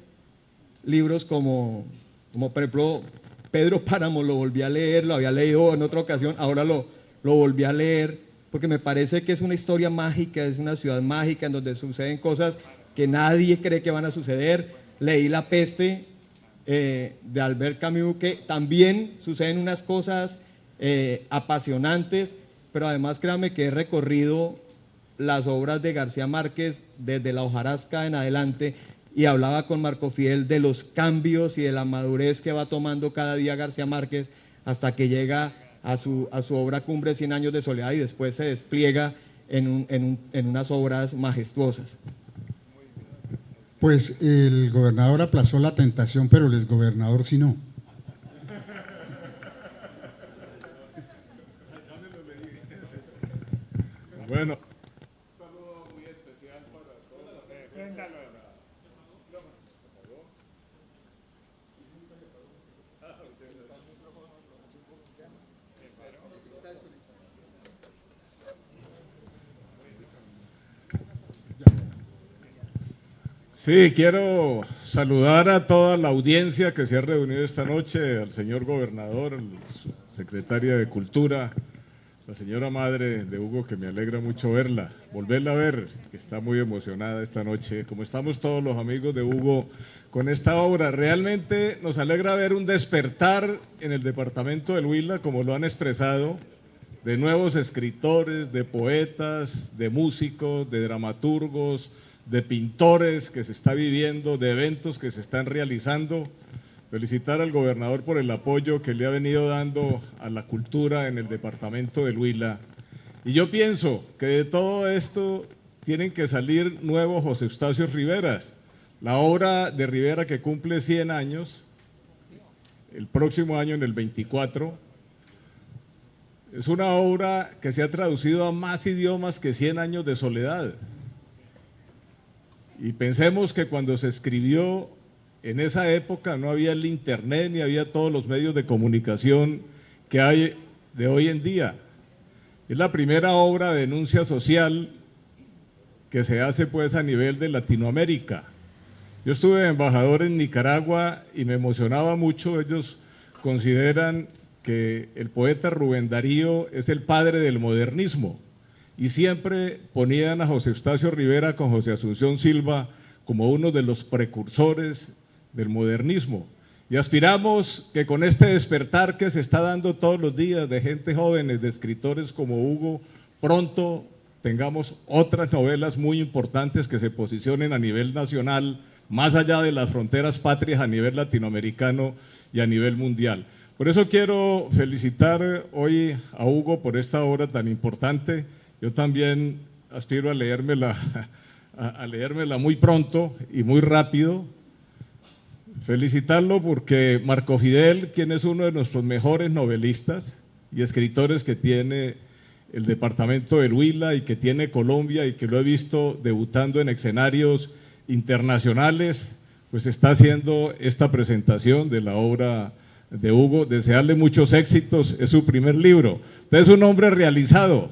libros como por ejemplo Pedro Páramo, lo volví a leer, lo había leído en otra ocasión, ahora lo volví a leer, porque me parece que es una historia mágica, es una ciudad mágica en donde suceden cosas que nadie cree que van a suceder. Leí La peste de Albert Camus, que también suceden unas cosas apasionantes, pero además créame que he recorrido las obras de García Márquez desde La hojarasca en adelante, y hablaba con Marco Fidel de los cambios y de la madurez que va tomando cada día García Márquez hasta que llega a su obra cumbre, 100 años de soledad, y después se despliega en unas obras majestuosas. Pues el gobernador aplazó la tentación, pero el exgobernador sí no. Bueno, un saludo muy especial para todos. Sí, quiero saludar a toda la audiencia que se ha reunido esta noche, al señor gobernador, al secretaria de Cultura, la señora madre de Hugo, que me alegra mucho verla, volverla a ver, que está muy emocionada esta noche, como estamos todos los amigos de Hugo con esta obra. Realmente nos alegra ver un despertar en el departamento del Huila, como lo han expresado, de nuevos escritores, de poetas, de músicos, de dramaturgos, de pintores que se está viviendo, de eventos que se están realizando. Felicitar al gobernador por el apoyo que le ha venido dando a la cultura en el departamento del Huila. Y yo pienso que de todo esto tienen que salir nuevos José Eustacio Riveras. La obra de Rivera, que cumple 100 años, el próximo año, en el 24, es una obra que se ha traducido a más idiomas que 100 años de soledad. Y pensemos que cuando se escribió en esa época no había el internet ni había todos los medios de comunicación que hay de hoy en día. Es la primera obra de denuncia social que se hace pues a nivel de Latinoamérica. Yo estuve de embajador en Nicaragua y me emocionaba mucho. Ellos consideran que el poeta Rubén Darío es el padre del modernismo y siempre ponían a José Eustacio Rivera con José Asunción Silva como uno de los precursores del modernismo. Y aspiramos que con este despertar que se está dando todos los días de gente jóvenes, de escritores como Hugo, pronto tengamos otras novelas muy importantes que se posicionen a nivel nacional, más allá de las fronteras patrias, a nivel latinoamericano y a nivel mundial. Por eso quiero felicitar hoy a Hugo por esta obra tan importante. Yo también aspiro a leérmela muy pronto y muy rápido. Felicitarlo porque Marco Fidel, quien es uno de nuestros mejores novelistas y escritores que tiene el departamento del Huila y que tiene Colombia y que lo he visto debutando en escenarios internacionales, pues está haciendo esta presentación de la obra de Hugo. Desearle muchos éxitos, es su primer libro. Usted es un hombre realizado.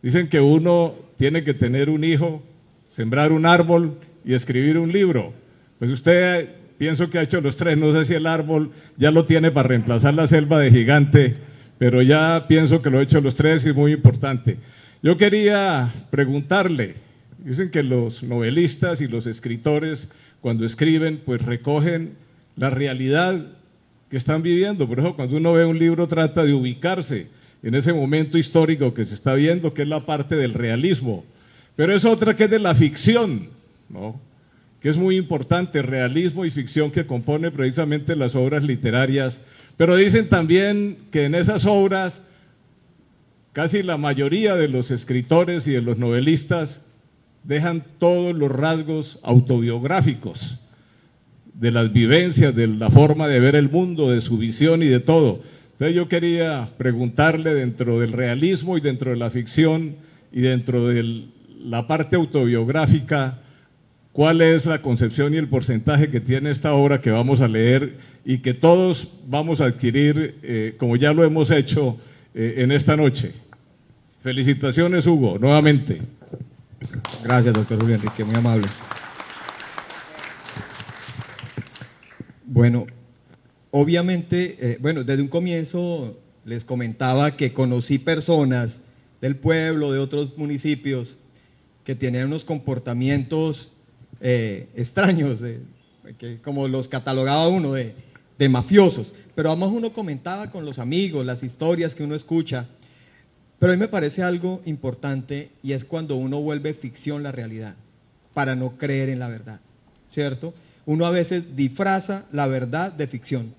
Dicen que uno tiene que tener un hijo, sembrar un árbol y escribir un libro. Pues usted, pienso que ha hecho los tres, no sé si el árbol ya lo tiene para reemplazar la selva de gigante, pero ya pienso que lo ha hecho los tres y es muy importante. Yo quería preguntarle, dicen que los novelistas y los escritores cuando escriben pues recogen la realidad que están viviendo. Por eso cuando uno ve un libro trata de ubicarse en ese momento histórico que se está viendo, que es la parte del realismo. Pero es otra que es de la ficción, ¿no? Que es muy importante, realismo y ficción, que compone precisamente las obras literarias. Pero dicen también que en esas obras casi la mayoría de los escritores y de los novelistas dejan todos los rasgos autobiográficos de las vivencias, de la forma de ver el mundo, de su visión y de todo. Entonces yo quería preguntarle, dentro del realismo y dentro de la ficción y dentro de la parte autobiográfica, ¿cuál es la concepción y el porcentaje que tiene esta obra que vamos a leer y que todos vamos a adquirir, como ya lo hemos hecho en esta noche? Felicitaciones, Hugo, nuevamente. Gracias, doctor Julio Enrique, muy amable. Bueno, obviamente, desde un comienzo les comentaba que conocí personas del pueblo, de otros municipios, que tenían unos comportamientos extraños, que como los catalogaba uno de mafiosos, pero además uno comentaba con los amigos las historias que uno escucha. Pero a mí me parece algo importante y es cuando uno vuelve ficción la realidad para no creer en la verdad, ¿cierto? Uno a veces disfraza la verdad de ficción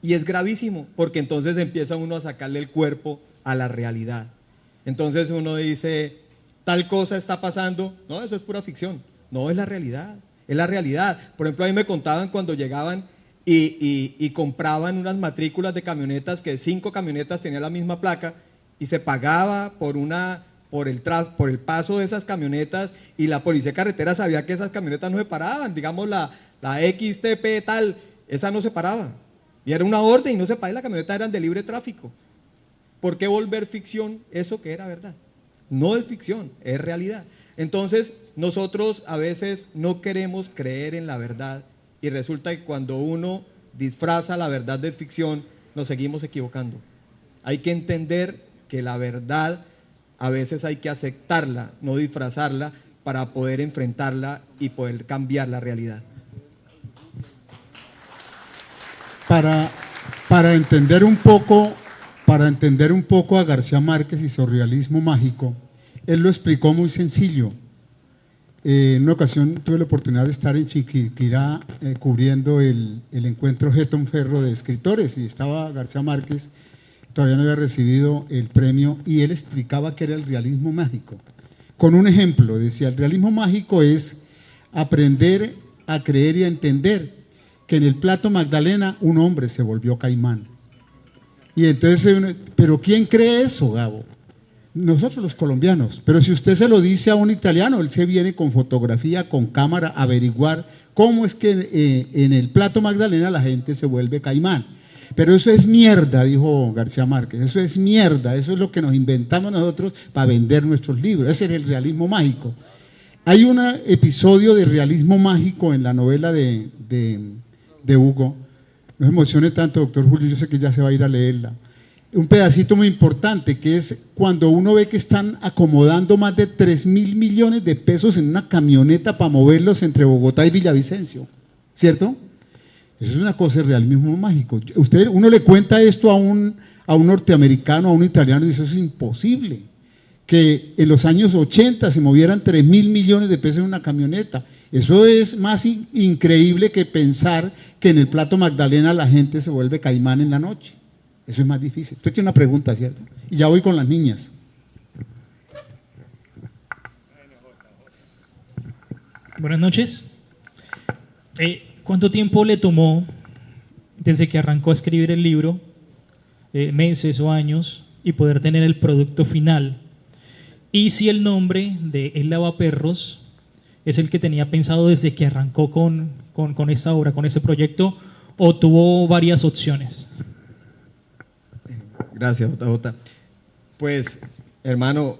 y es gravísimo porque entonces empieza uno a sacarle el cuerpo a la realidad. Entonces uno dice, tal cosa está pasando, no, eso es pura ficción, no, es la realidad, es la realidad. Por ejemplo, a mí me contaban cuando llegaban y compraban unas matrículas de camionetas que 5 camionetas tenían la misma placa y se pagaba por el paso de esas camionetas y la policía de carretera sabía que esas camionetas no se paraban, digamos la XTP tal, esa no se paraba y era una orden y no se paraba y las camionetas eran de libre tráfico. ¿Por qué volver ficción eso que era verdad? No es ficción, es realidad. Entonces nosotros a veces no queremos creer en la verdad y resulta que cuando uno disfraza la verdad de ficción nos seguimos equivocando. Hay que entender que la verdad a veces hay que aceptarla, no disfrazarla, para poder enfrentarla y poder cambiar la realidad. Para entender un poco a García Márquez y su realismo mágico, él lo explicó muy sencillo. En una ocasión tuve la oportunidad de estar en Chiquinquirá cubriendo el encuentro Getón Ferro de escritores y estaba García Márquez. Todavía no había recibido el premio y él explicaba qué era el realismo mágico. Con un ejemplo, decía, el realismo mágico es aprender a creer y a entender que en el plato Magdalena un hombre se volvió caimán. Y entonces, ¿pero quién cree eso, Gabo? Nosotros los colombianos. Pero si usted se lo dice a un italiano, él se viene con fotografía, con cámara, a averiguar cómo es que en el plato Magdalena la gente se vuelve caimán. Pero eso es mierda, dijo García Márquez, eso es mierda, eso es lo que nos inventamos nosotros para vender nuestros libros, ese es el realismo mágico. Hay un episodio de realismo mágico en la novela de Hugo. No se emocione tanto, doctor Julio, yo sé que ya se va a ir a leerla. Un pedacito muy importante, que es cuando uno ve que están acomodando más de 3.000 millones de pesos en una camioneta para moverlos entre Bogotá y Villavicencio, ¿cierto? Eso es una cosa de realismo mágico. Uno le cuenta esto a un norteamericano, a un italiano, y dice, eso es imposible, que en los años 80 se movieran 3.000 millones de pesos en una camioneta. Eso es más increíble que pensar que en el Plato Magdalena la gente se vuelve caimán en la noche. Eso es más difícil. Usted tiene una pregunta, ¿cierto? Y ya voy con las niñas. Buenas noches. ¿Cuánto tiempo le tomó desde que arrancó a escribir el libro, meses o años, y poder tener el producto final? Y si el nombre de El Lavaperros es el que tenía pensado desde que arrancó con esta obra, con ese proyecto, o tuvo varias opciones. Gracias, JJ. Pues, hermano,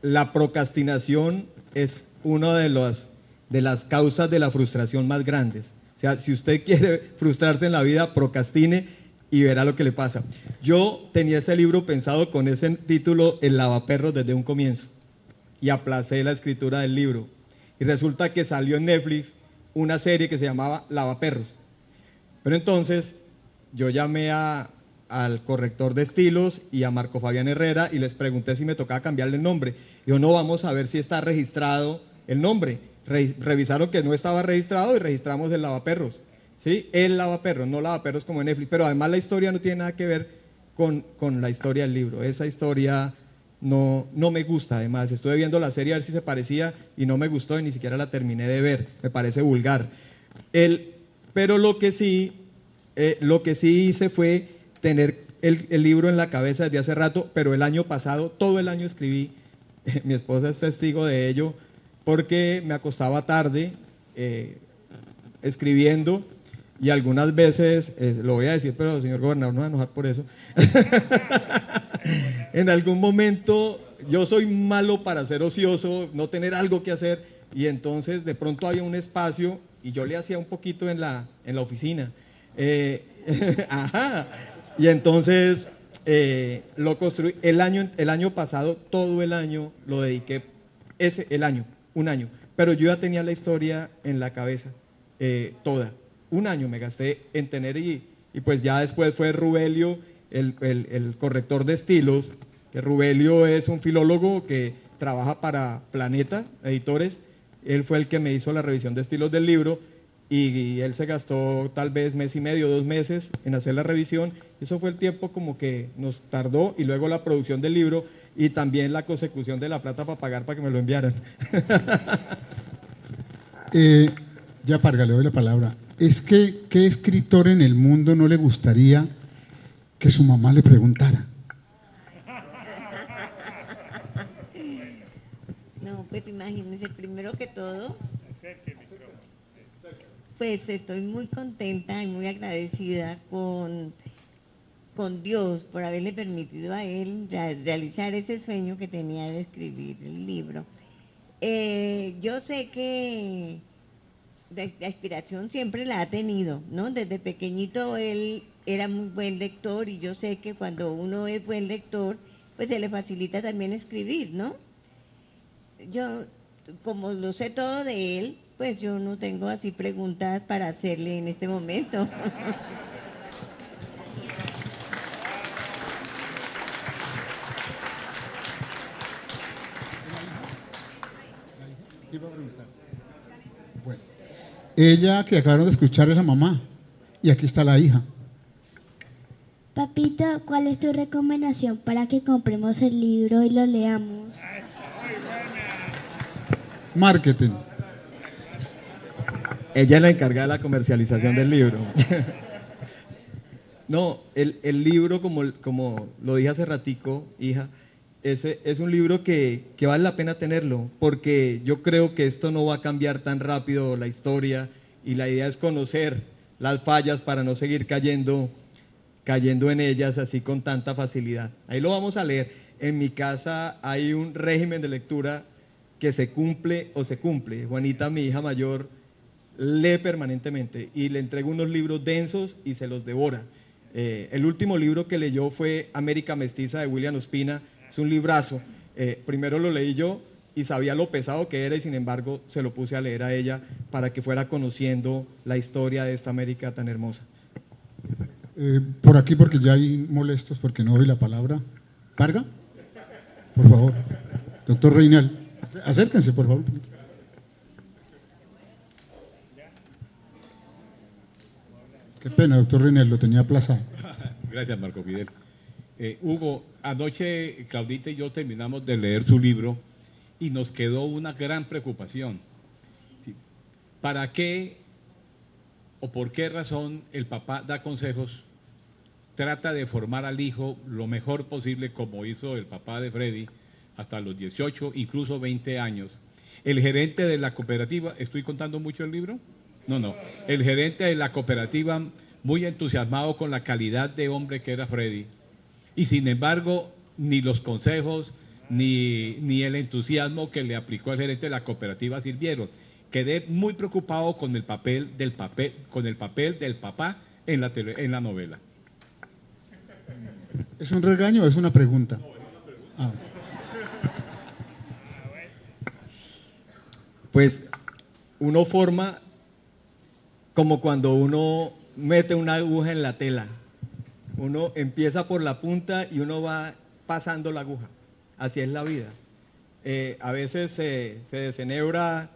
la procrastinación es una de las causas de la frustración más grandes. O sea, si usted quiere frustrarse en la vida, procrastine y verá lo que le pasa. Yo tenía ese libro pensado con ese título, El Lavaperros, desde un comienzo, y aplacé la escritura del libro. Y resulta que salió en Netflix una serie que se llamaba Lavaperros. Pero entonces yo llamé al corrector de estilos y a Marco Fabián Herrera y les pregunté si me tocaba cambiarle el nombre. Dijo, no, vamos a ver si está registrado el nombre. Revisaron que no estaba registrado y registramos El Lavaperros. ¿Sí? El Lavaperros, no Lavaperros como en Netflix. Pero además la historia no tiene nada que ver con la historia del libro. Esa historia no me gusta. Además, estuve viendo la serie a ver si se parecía y no me gustó y ni siquiera la terminé de ver. Me parece vulgar. Pero lo que sí hice fue tener el libro en la cabeza desde hace rato, pero el año pasado, todo el año escribí. Mi esposa es testigo de ello, porque me acostaba tarde escribiendo y algunas veces, lo voy a decir, pero señor gobernador no va a enojar por eso, en algún momento yo soy malo para ser ocioso, no tener algo que hacer, y entonces de pronto había un espacio y yo le hacía un poquito en la oficina. Ajá. Y entonces lo construí. El año pasado, todo el año lo dediqué, un año. Pero yo ya tenía la historia en la cabeza, toda. Un año me gasté en tener, y pues ya después fue Rubelio, el corrector de estilos, que Rubelio es un filólogo que trabaja para Planeta Editores. Él fue el que me hizo la revisión de estilos del libro. Y él se gastó tal vez mes y medio, 2 meses en hacer la revisión. Eso fue el tiempo como que nos tardó, y luego la producción del libro y también la consecución de la plata para pagar para que me lo enviaran. Ya Parga, le doy la palabra. Es que, ¿qué escritor en el mundo no le gustaría que su mamá le preguntara? No, pues imagínense, primero que todo, pues estoy muy contenta y muy agradecida con Dios por haberle permitido a él realizar ese sueño que tenía de escribir el libro. Yo sé que la inspiración siempre la ha tenido, ¿no? Desde pequeñito él era muy buen lector, y yo sé que cuando uno es buen lector, pues se le facilita también escribir, ¿no? Yo, como lo sé todo de él, pues yo no tengo así preguntas para hacerle en este momento. Bueno, ella que acabaron de escuchar es la mamá, y aquí está la hija. Papito, ¿cuál es tu recomendación para que compremos el libro y lo leamos? Marketing. Ella es la encargada de la comercialización del libro. No, el libro, como lo dije hace ratico, hija, es un libro que vale la pena tenerlo, porque yo creo que esto no va a cambiar tan rápido la historia, y la idea es conocer las fallas para no seguir cayendo en ellas así con tanta facilidad. Ahí lo vamos a leer. En mi casa hay un régimen de lectura que se cumple o se cumple. Juanita, mi hija mayor, lee permanentemente y le entrego unos libros densos y se los devora. El último libro que leyó fue América Mestiza de William Ospina, es un librazo. Primero lo leí yo y sabía lo pesado que era y sin embargo se lo puse a leer a ella para que fuera conociendo la historia de esta América tan hermosa. Por aquí, porque ya hay molestos porque no doy la palabra. ¿Varga? Por favor. Doctor Reinal, acérquense, por favor. Qué pena, doctor Reinal, lo tenía aplazado. Gracias, Marco Fidel. Hugo, anoche Claudita y yo terminamos de leer su libro y nos quedó una gran preocupación. ¿Para qué o por qué razón el papá da consejos, trata de formar al hijo lo mejor posible como hizo el papá de Freddy hasta los 18, incluso 20 años? El gerente de la cooperativa, ¿estoy contando mucho el libro? No. El gerente de la cooperativa, muy entusiasmado con la calidad de hombre que era Freddy, y sin embargo, ni los consejos, ni el entusiasmo que le aplicó el gerente de la cooperativa sirvieron. Quedé muy preocupado con el papel del papá en la novela. ¿Es un regaño o es una pregunta? Ah. Pues uno forma como cuando uno mete una aguja en la tela. Uno empieza por la punta y uno va pasando la aguja. Así es la vida. A veces se desenhebra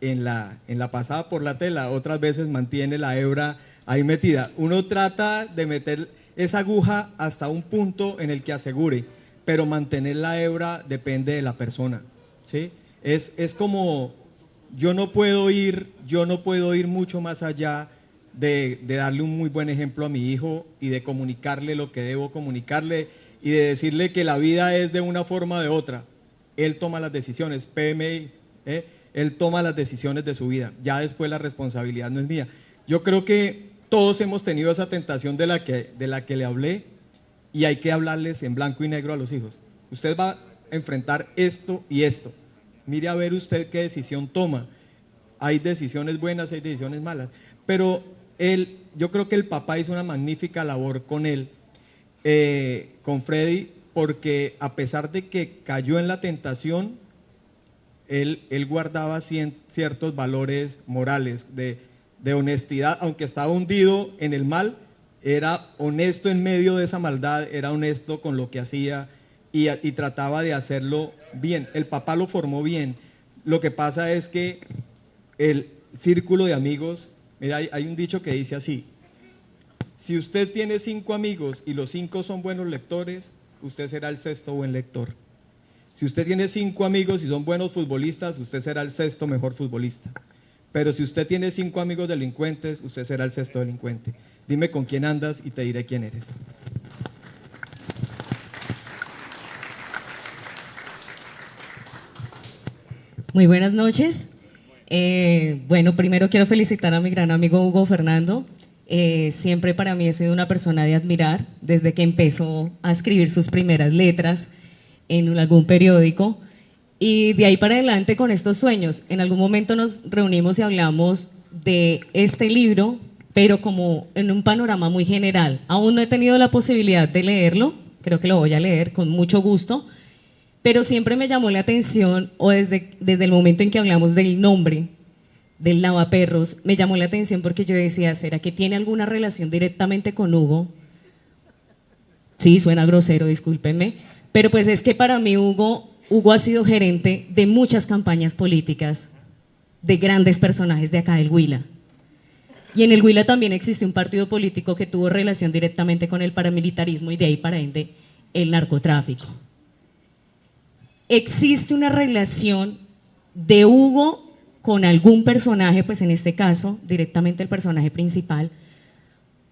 en la pasada por la tela, otras veces mantiene la hebra ahí metida. Uno trata de meter esa aguja hasta un punto en el que asegure, pero mantener la hebra depende de la persona, ¿sí? Es como, yo no puedo ir mucho más allá de darle un muy buen ejemplo a mi hijo y de comunicarle lo que debo comunicarle y de decirle que la vida es de una forma o de otra. Él toma las decisiones, PMI, él toma las decisiones de su vida, ya después la responsabilidad no es mía. Yo creo que todos hemos tenido esa tentación de la que le hablé y hay que hablarles en blanco y negro a los hijos. Usted va a enfrentar esto y esto. Mire a ver usted qué decisión toma. Hay decisiones buenas, hay decisiones malas, pero yo creo que el papá hizo una magnífica labor con él, con Freddy, porque a pesar de que cayó en la tentación, él guardaba ciertos valores morales de honestidad, aunque estaba hundido en el mal, era honesto en medio de esa maldad, era honesto con lo que hacía y trataba de hacerlo bien. El papá lo formó bien. Lo que pasa es que el círculo de amigos, mira, hay un dicho que dice así: si usted tiene 5 amigos y los 5 son buenos lectores, usted será el 6º buen lector. Si usted tiene 5 amigos y son buenos futbolistas, usted será el 6º mejor futbolista. Pero si usted tiene 5 amigos delincuentes, usted será el 6º delincuente. Dime con quién andas y te diré quién eres. Muy buenas noches. Bueno, primero quiero felicitar a mi gran amigo Hugo Fernando. Siempre para mí ha sido una persona de admirar desde que empezó a escribir sus primeras letras en algún periódico. Y de ahí para adelante con estos sueños. En algún momento nos reunimos y hablamos de este libro, pero como en un panorama muy general. Aún no he tenido la posibilidad de leerlo, creo que lo voy a leer con mucho gusto, pero siempre me llamó la atención, o desde el momento en que hablamos del nombre, del lavaperros, me llamó la atención porque yo decía, ¿será que tiene alguna relación directamente con Hugo? Sí, suena grosero, discúlpenme, pero pues es que para mí Hugo ha sido gerente de muchas campañas políticas, de grandes personajes de acá del Huila. Y en el Huila también existe un partido político que tuvo relación directamente con el paramilitarismo y de ahí para ende el narcotráfico. ¿Existe una relación de Hugo con algún personaje, pues en este caso directamente el personaje principal,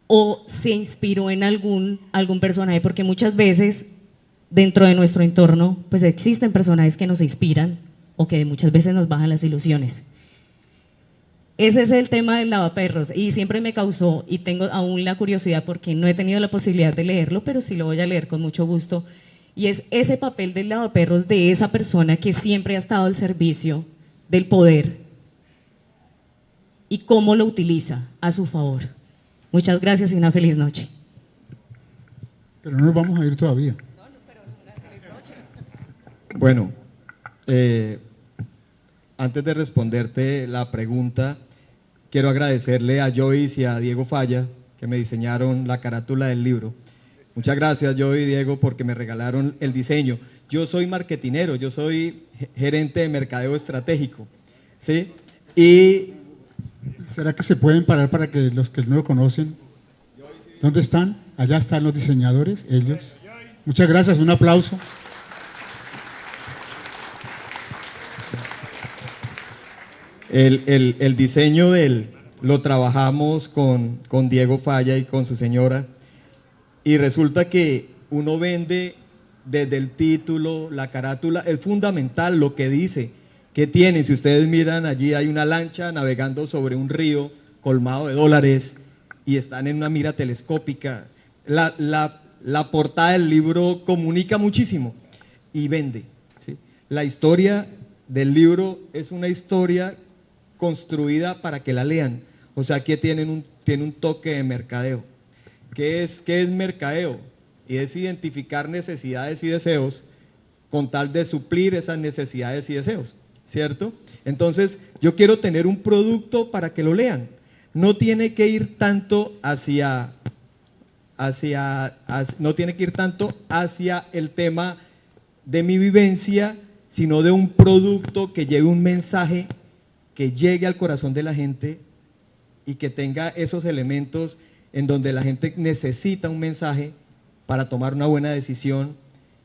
o se inspiró en algún personaje? Porque muchas veces dentro de nuestro entorno pues existen personajes que nos inspiran o que muchas veces nos bajan las ilusiones. Ese es el tema del lavaperros y siempre me causó, y tengo aún la curiosidad porque no he tenido la posibilidad de leerlo, pero sí lo voy a leer con mucho gusto, y es ese papel del lavaperros de esa persona que siempre ha estado al servicio del poder y cómo lo utiliza a su favor. Muchas gracias y una feliz noche. Pero no nos vamos a ir todavía. Bueno, antes de responderte la pregunta, quiero agradecerle a Joyce y a Diego Falla que me diseñaron la carátula del libro. Muchas gracias, Joy y Diego, porque me regalaron el diseño. Yo soy marketinero, yo soy gerente de mercadeo estratégico, ¿sí? Y ¿será que se pueden parar para que los que no lo conocen? ¿Dónde están? Allá están los diseñadores, ellos. Muchas gracias, un aplauso. el diseño lo trabajamos con Diego Falla y con su señora, y resulta que uno vende desde el título, la carátula, es fundamental lo que dice, que tiene. Si ustedes miran, allí hay una lancha navegando sobre un río colmado de dólares y están en una mira telescópica. La portada del libro comunica muchísimo y vende, ¿sí? La historia del libro es una historia construida para que la lean, o sea que tiene un toque de mercadeo. ¿Qué es mercadeo? Y es identificar necesidades y deseos con tal de suplir esas necesidades y deseos, ¿cierto? Entonces, yo quiero tener un producto para que lo lean. No tiene que ir tanto hacia el tema de mi vivencia, sino de un producto que lleve un mensaje que llegue al corazón de la gente y que tenga esos elementos en donde la gente necesita un mensaje para tomar una buena decisión,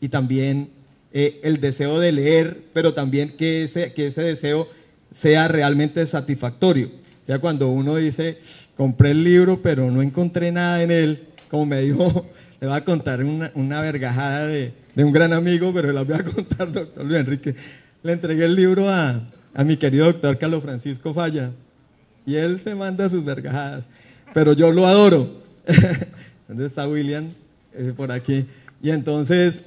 y también el deseo de leer, pero también que ese deseo sea realmente satisfactorio. O sea, cuando uno dice, compré el libro, pero no encontré nada en él, como me dijo, le voy a contar una vergajada de un gran amigo, pero la voy a contar, doctor Luis Enrique. Le entregué el libro a mi querido doctor Carlos Francisco Falla, y él se manda sus vergajadas, pero yo lo adoro. ¿Dónde está William? Por aquí. Y entonces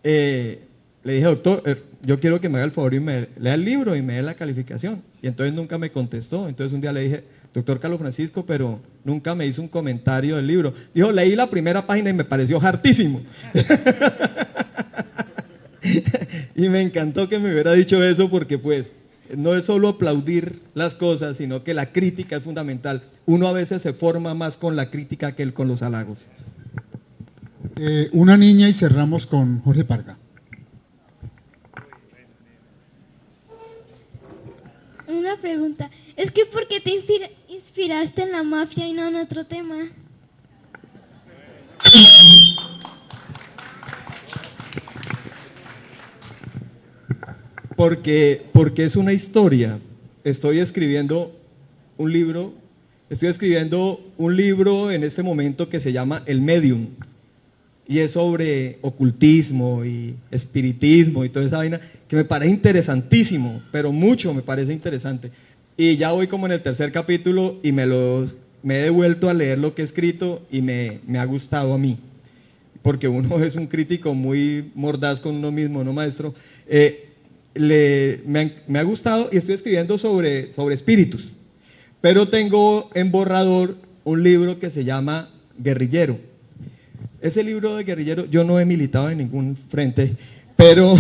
le dije, doctor, yo quiero que me haga el favor y me lea el libro y me dé la calificación. Y entonces nunca me contestó. Entonces un día le dije, doctor Carlos Francisco, pero nunca me hizo un comentario del libro. Dijo, leí la primera página y me pareció hartísimo. Y me encantó que me hubiera dicho eso, porque pues no es solo aplaudir las cosas, sino que la crítica es fundamental. Uno a veces se forma más con la crítica que con los halagos. Una niña y cerramos con Jorge Parga. Una pregunta, es que ¿por qué te inspiraste en la mafia y no en otro tema? Porque es una historia. Estoy escribiendo un libro en este momento que se llama El Medium, y es sobre ocultismo y espiritismo y toda esa vaina, que me parece interesantísimo, pero mucho me parece interesante. Y ya voy como en el tercer capítulo y me he devuelto a leer lo que he escrito, y me ha gustado a mí, porque uno es un crítico muy mordaz con uno mismo, ¿no, maestro? Me ha gustado, y estoy escribiendo sobre espíritus, pero tengo en borrador un libro que se llama Guerrillero. Ese libro de Guerrillero, yo no he militado en ningún frente, pero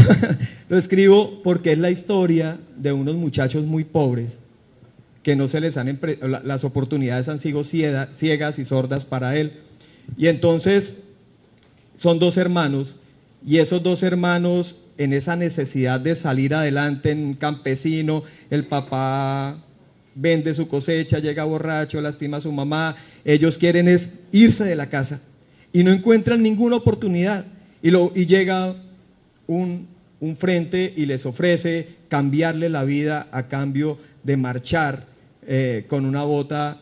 lo escribo porque es la historia de unos muchachos muy pobres que no se les las oportunidades han sido ciegas y sordas para él. Y entonces son dos hermanos, y esos dos hermanos, en esa necesidad de salir adelante, en un campesino, el papá vende su cosecha, llega borracho, lastima a su mamá, ellos quieren es irse de la casa y no encuentran ninguna oportunidad, y llega un frente y les ofrece cambiarle la vida a cambio de marchar con una bota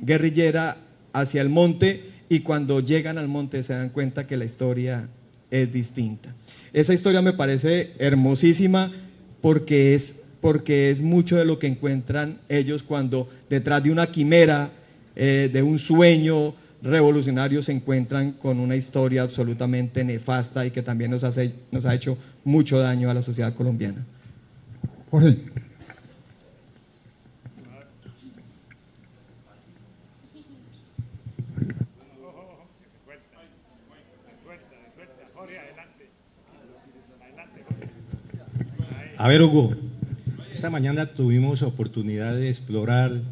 guerrillera hacia el monte, y cuando llegan al monte se dan cuenta que la historia es distinta. Esa historia me parece hermosísima porque es mucho de lo que encuentran ellos cuando detrás de una quimera, de un sueño, revolucionarios se encuentran con una historia absolutamente nefasta y que también nos ha hecho mucho daño a la sociedad colombiana. Jorge. A ver, Hugo, esta mañana tuvimos oportunidad de explorar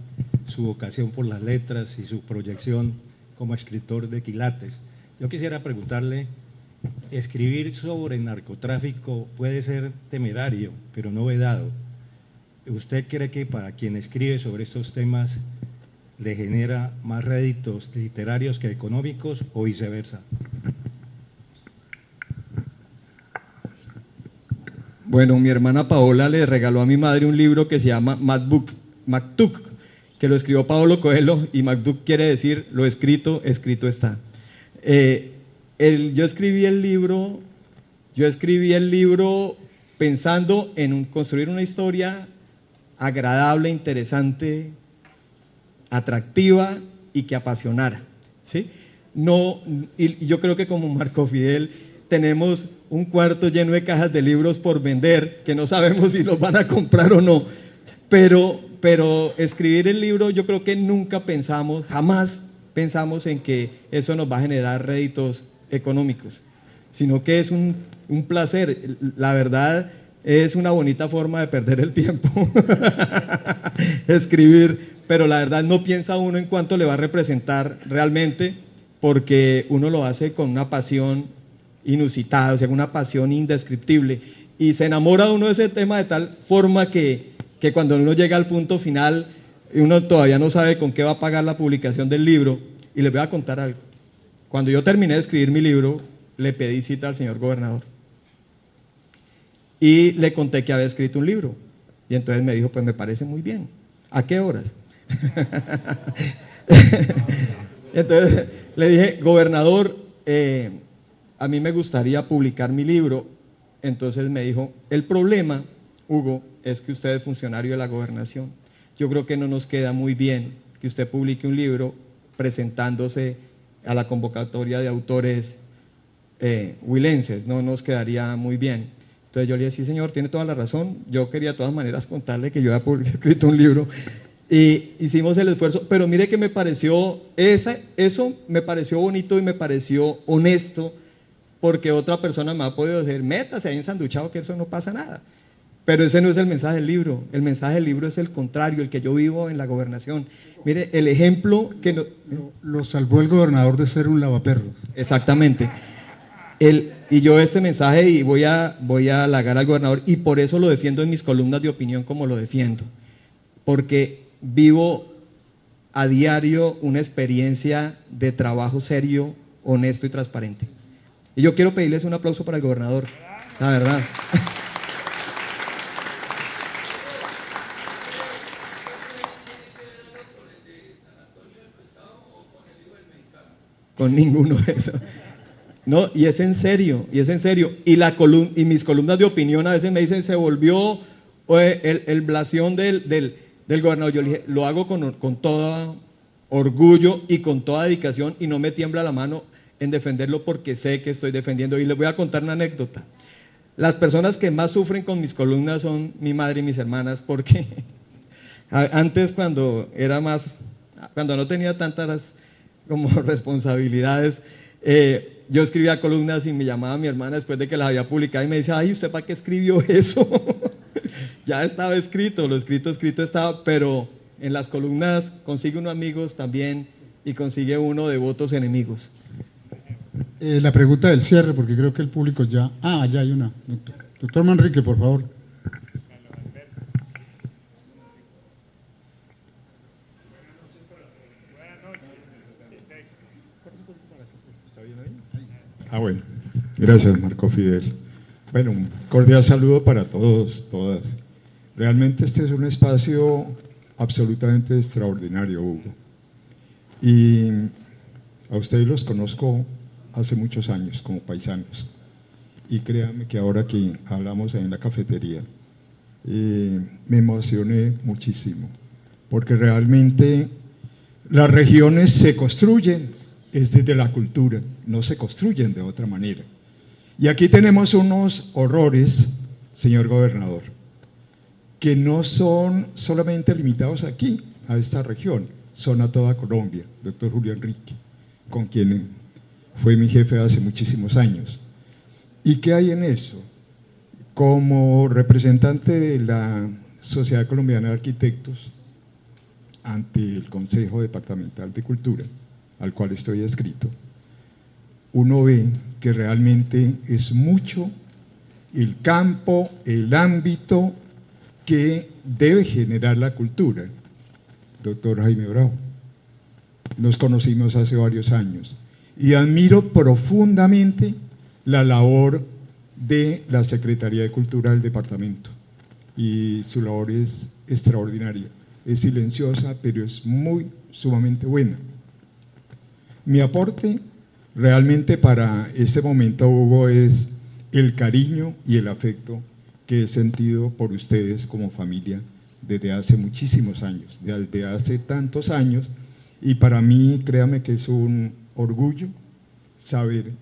su vocación por las letras y su proyección como escritor de quilates. Yo quisiera preguntarle, escribir sobre narcotráfico puede ser temerario, pero no vedado. ¿Usted cree que para quien escribe sobre estos temas le genera más réditos literarios que económicos o viceversa? Bueno, mi hermana Paola le regaló a mi madre un libro que se llama Mactuc, que lo escribió Paulo Coelho, y Mactuc quiere decir lo escrito, escrito está. Yo escribí el libro pensando en construir una historia agradable, interesante, atractiva y que apasionara, ¿sí? Y yo creo que como Marco Fidel tenemos un cuarto lleno de cajas de libros por vender, que no sabemos si los van a comprar o no, pero escribir el libro yo creo que jamás pensamos en que eso nos va a generar réditos económicos, sino que es un placer. La verdad es una bonita forma de perder el tiempo, escribir, pero la verdad no piensa uno en cuánto le va a representar realmente, porque uno lo hace con una pasión inusitada, o sea, una pasión indescriptible, y se enamora uno de ese tema de tal forma que cuando uno llega al punto final, uno todavía no sabe con qué va a pagar la publicación del libro. Y les voy a contar algo. Cuando yo terminé de escribir mi libro, le pedí cita al señor gobernador y le conté que había escrito un libro, y entonces me dijo, pues me parece muy bien, ¿a qué horas? Entonces le dije, gobernador, a mí me gustaría publicar mi libro. Entonces me dijo, el problema, Hugo, es que usted es funcionario de la gobernación. Yo creo que no nos queda muy bien que usted publique un libro presentándose a la convocatoria de autores huilenses, no nos quedaría muy bien. Entonces yo le dije, sí señor, tiene toda la razón, yo quería de todas maneras contarle que yo había escrito un libro, y hicimos el esfuerzo, pero mire que me pareció, eso me pareció bonito y me pareció honesto, porque otra persona me ha podido decir, métase ahí ensanduchado que eso no pasa nada. Pero ese no es el mensaje del libro. El mensaje del libro es el contrario, el que yo vivo en la gobernación. Mire, el ejemplo que... Lo salvó el gobernador de ser un lavaperros. Exactamente. Y yo este mensaje, y voy a halagar al gobernador, y por eso lo defiendo en mis columnas de opinión como lo defiendo. Porque vivo a diario una experiencia de trabajo serio, honesto y transparente. Y yo quiero pedirles un aplauso para el gobernador, la verdad. Con ninguno de esos. No, y es en serio, y es en serio. Y mis columnas de opinión a veces me dicen, se volvió el blasón del gobernador. Yo le dije, lo hago con todo orgullo y con toda dedicación, y no me tiembla la mano en defenderlo porque sé que estoy defendiendo. Y les voy a contar una anécdota. Las personas que más sufren con mis columnas son mi madre y mis hermanas, porque antes cuando no tenía tantas como responsabilidades, yo escribía columnas y me llamaba mi hermana después de que las había publicado y me decía, ay, ¿usted para qué escribió eso? Ya estaba escrito, lo escrito estaba, pero en las columnas consigue uno amigos también y consigue uno devotos enemigos. La pregunta del cierre, porque creo que el público ya... ya hay una. Doctor Manrique, por favor. Bueno, gracias Marco Fidel. Bueno, un cordial saludo para todos, todas. Realmente este es un espacio absolutamente extraordinario, Hugo. Y a ustedes los conozco hace muchos años como paisanos. Y créanme que ahora que hablamos en la cafetería, me emocioné muchísimo, porque realmente las regiones se construyen es desde la cultura, no se construyen de otra manera. Y aquí tenemos unos horrores, señor gobernador, que no son solamente limitados aquí, a esta región, son a toda Colombia, doctor Julio Enrique, con quien fue mi jefe hace muchísimos años. ¿Y qué hay en eso? Como representante de la Sociedad Colombiana de Arquitectos, ante el Consejo Departamental de Cultura, al cual estoy adscrito, uno ve que realmente es mucho el campo, el ámbito que debe generar la cultura. Doctor Jaime Bravo, nos conocimos hace varios años y admiro profundamente la labor de la Secretaría de Cultura del departamento, y su labor es extraordinaria, es silenciosa, pero es sumamente buena. Mi aporte realmente para este momento, Hugo, es el cariño y el afecto que he sentido por ustedes como familia desde hace muchísimos años, desde hace tantos años, y para mí, créame que es un orgullo saber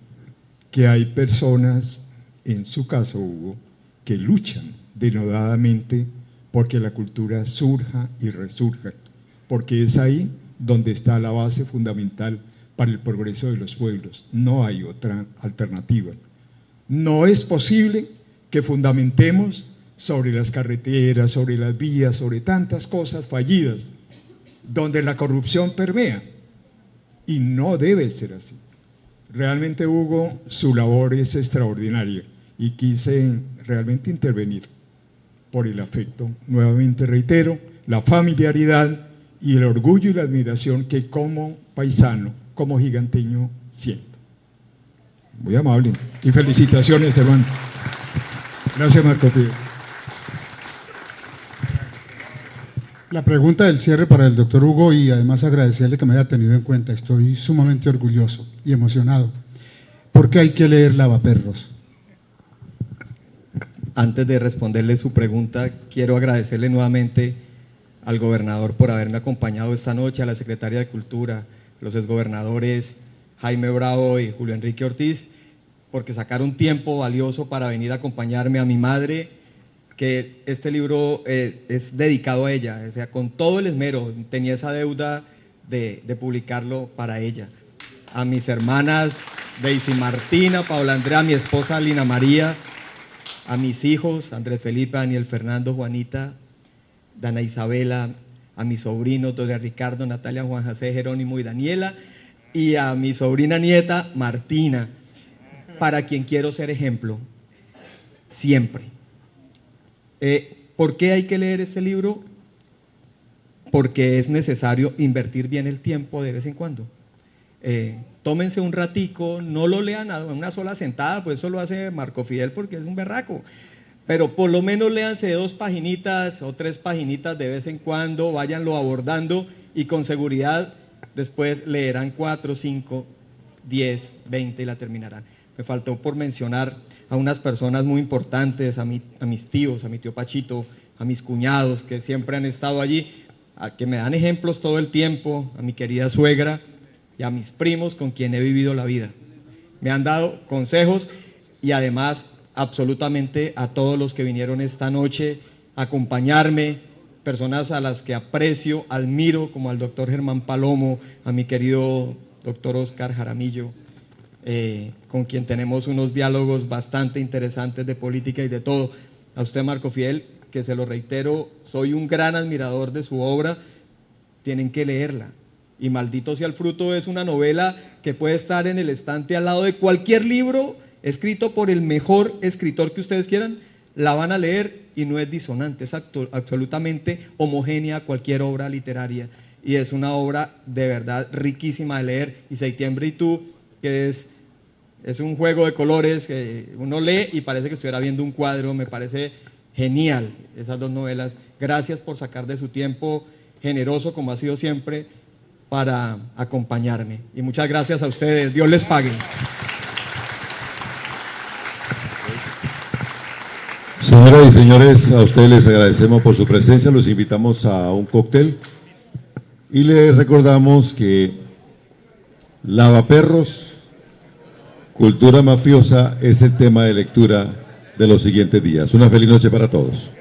que hay personas, en su caso, Hugo, que luchan denodadamente porque la cultura surja y resurja, porque es ahí donde está la base fundamental para el progreso de los pueblos. No hay otra alternativa. No es posible que fundamentemos sobre las carreteras, sobre las vías, sobre tantas cosas fallidas, donde la corrupción permea, y no debe ser así. Realmente, Hugo, su labor es extraordinaria y quise realmente intervenir por el afecto. Nuevamente reitero, la familiaridad y el orgullo y la admiración que como paisano, como giganteño, siento. Muy amable y felicitaciones, hermano. Gracias, Marco Fidel. La pregunta del cierre para el doctor Hugo, y además agradecerle que me haya tenido en cuenta. Estoy sumamente orgulloso y emocionado. ¿Por qué hay que leer Lavaperros? Antes de responderle su pregunta, quiero agradecerle nuevamente al gobernador por haberme acompañado esta noche, a la secretaria de Cultura, los exgobernadores Jaime Bravo y Julio Enrique Ortiz, porque sacaron tiempo valioso para venir a acompañarme, a mi madre, que este libro es dedicado a ella, o sea, con todo el esmero, tenía esa deuda de publicarlo para ella. A mis hermanas Daisy Martina, Paula Andrea, mi esposa Lina María, a mis hijos Andrés Felipe, Daniel Fernando, Juanita, Dana Isabela, a mis sobrinos Doria Ricardo, Natalia, Juan José, Jerónimo y Daniela, y a mi sobrina nieta Martina, para quien quiero ser ejemplo, siempre. ¿Por qué hay que leer este libro? Porque es necesario invertir bien el tiempo de vez en cuando. Tómense un ratico, no lo lean a una sola sentada, pues eso lo hace Marco Fidel porque es un berraco, pero por lo menos léanse 2 paginitas o 3 paginitas de vez en cuando, váyanlo abordando y con seguridad después leerán 4, 5, 10, 20 y la terminarán. Me faltó por mencionar a unas personas muy importantes, a mis tíos, a mi tío Pachito, a mis cuñados que siempre han estado allí, a que me dan ejemplos todo el tiempo, a mi querida suegra y a mis primos con quien he vivido la vida. Me han dado consejos y además absolutamente a todos los que vinieron esta noche a acompañarme, personas a las que aprecio, admiro, como al doctor Germán Palomo, a mi querido doctor Oscar Jaramillo, con quien tenemos unos diálogos bastante interesantes de política y de todo. A usted, Marco Fidel, que se lo reitero, soy un gran admirador de su obra, tienen que leerla. Y Maldito sea el fruto es una novela que puede estar en el estante al lado de cualquier libro escrito por el mejor escritor que ustedes quieran, la van a leer y no es disonante, es absolutamente homogénea a cualquier obra literaria. Y es una obra de verdad riquísima de leer. Y Septiembre y tú, que es un juego de colores que uno lee y parece que estuviera viendo un cuadro, me parece genial esas 2 novelas. Gracias por sacar de su tiempo generoso, como ha sido siempre, para acompañarme. Y muchas gracias a ustedes, Dios les pague. Señoras y señores, a ustedes les agradecemos por su presencia, los invitamos a un cóctel y les recordamos que Lavaperros, cultura mafiosa es el tema de lectura de los siguientes días. Una feliz noche para todos.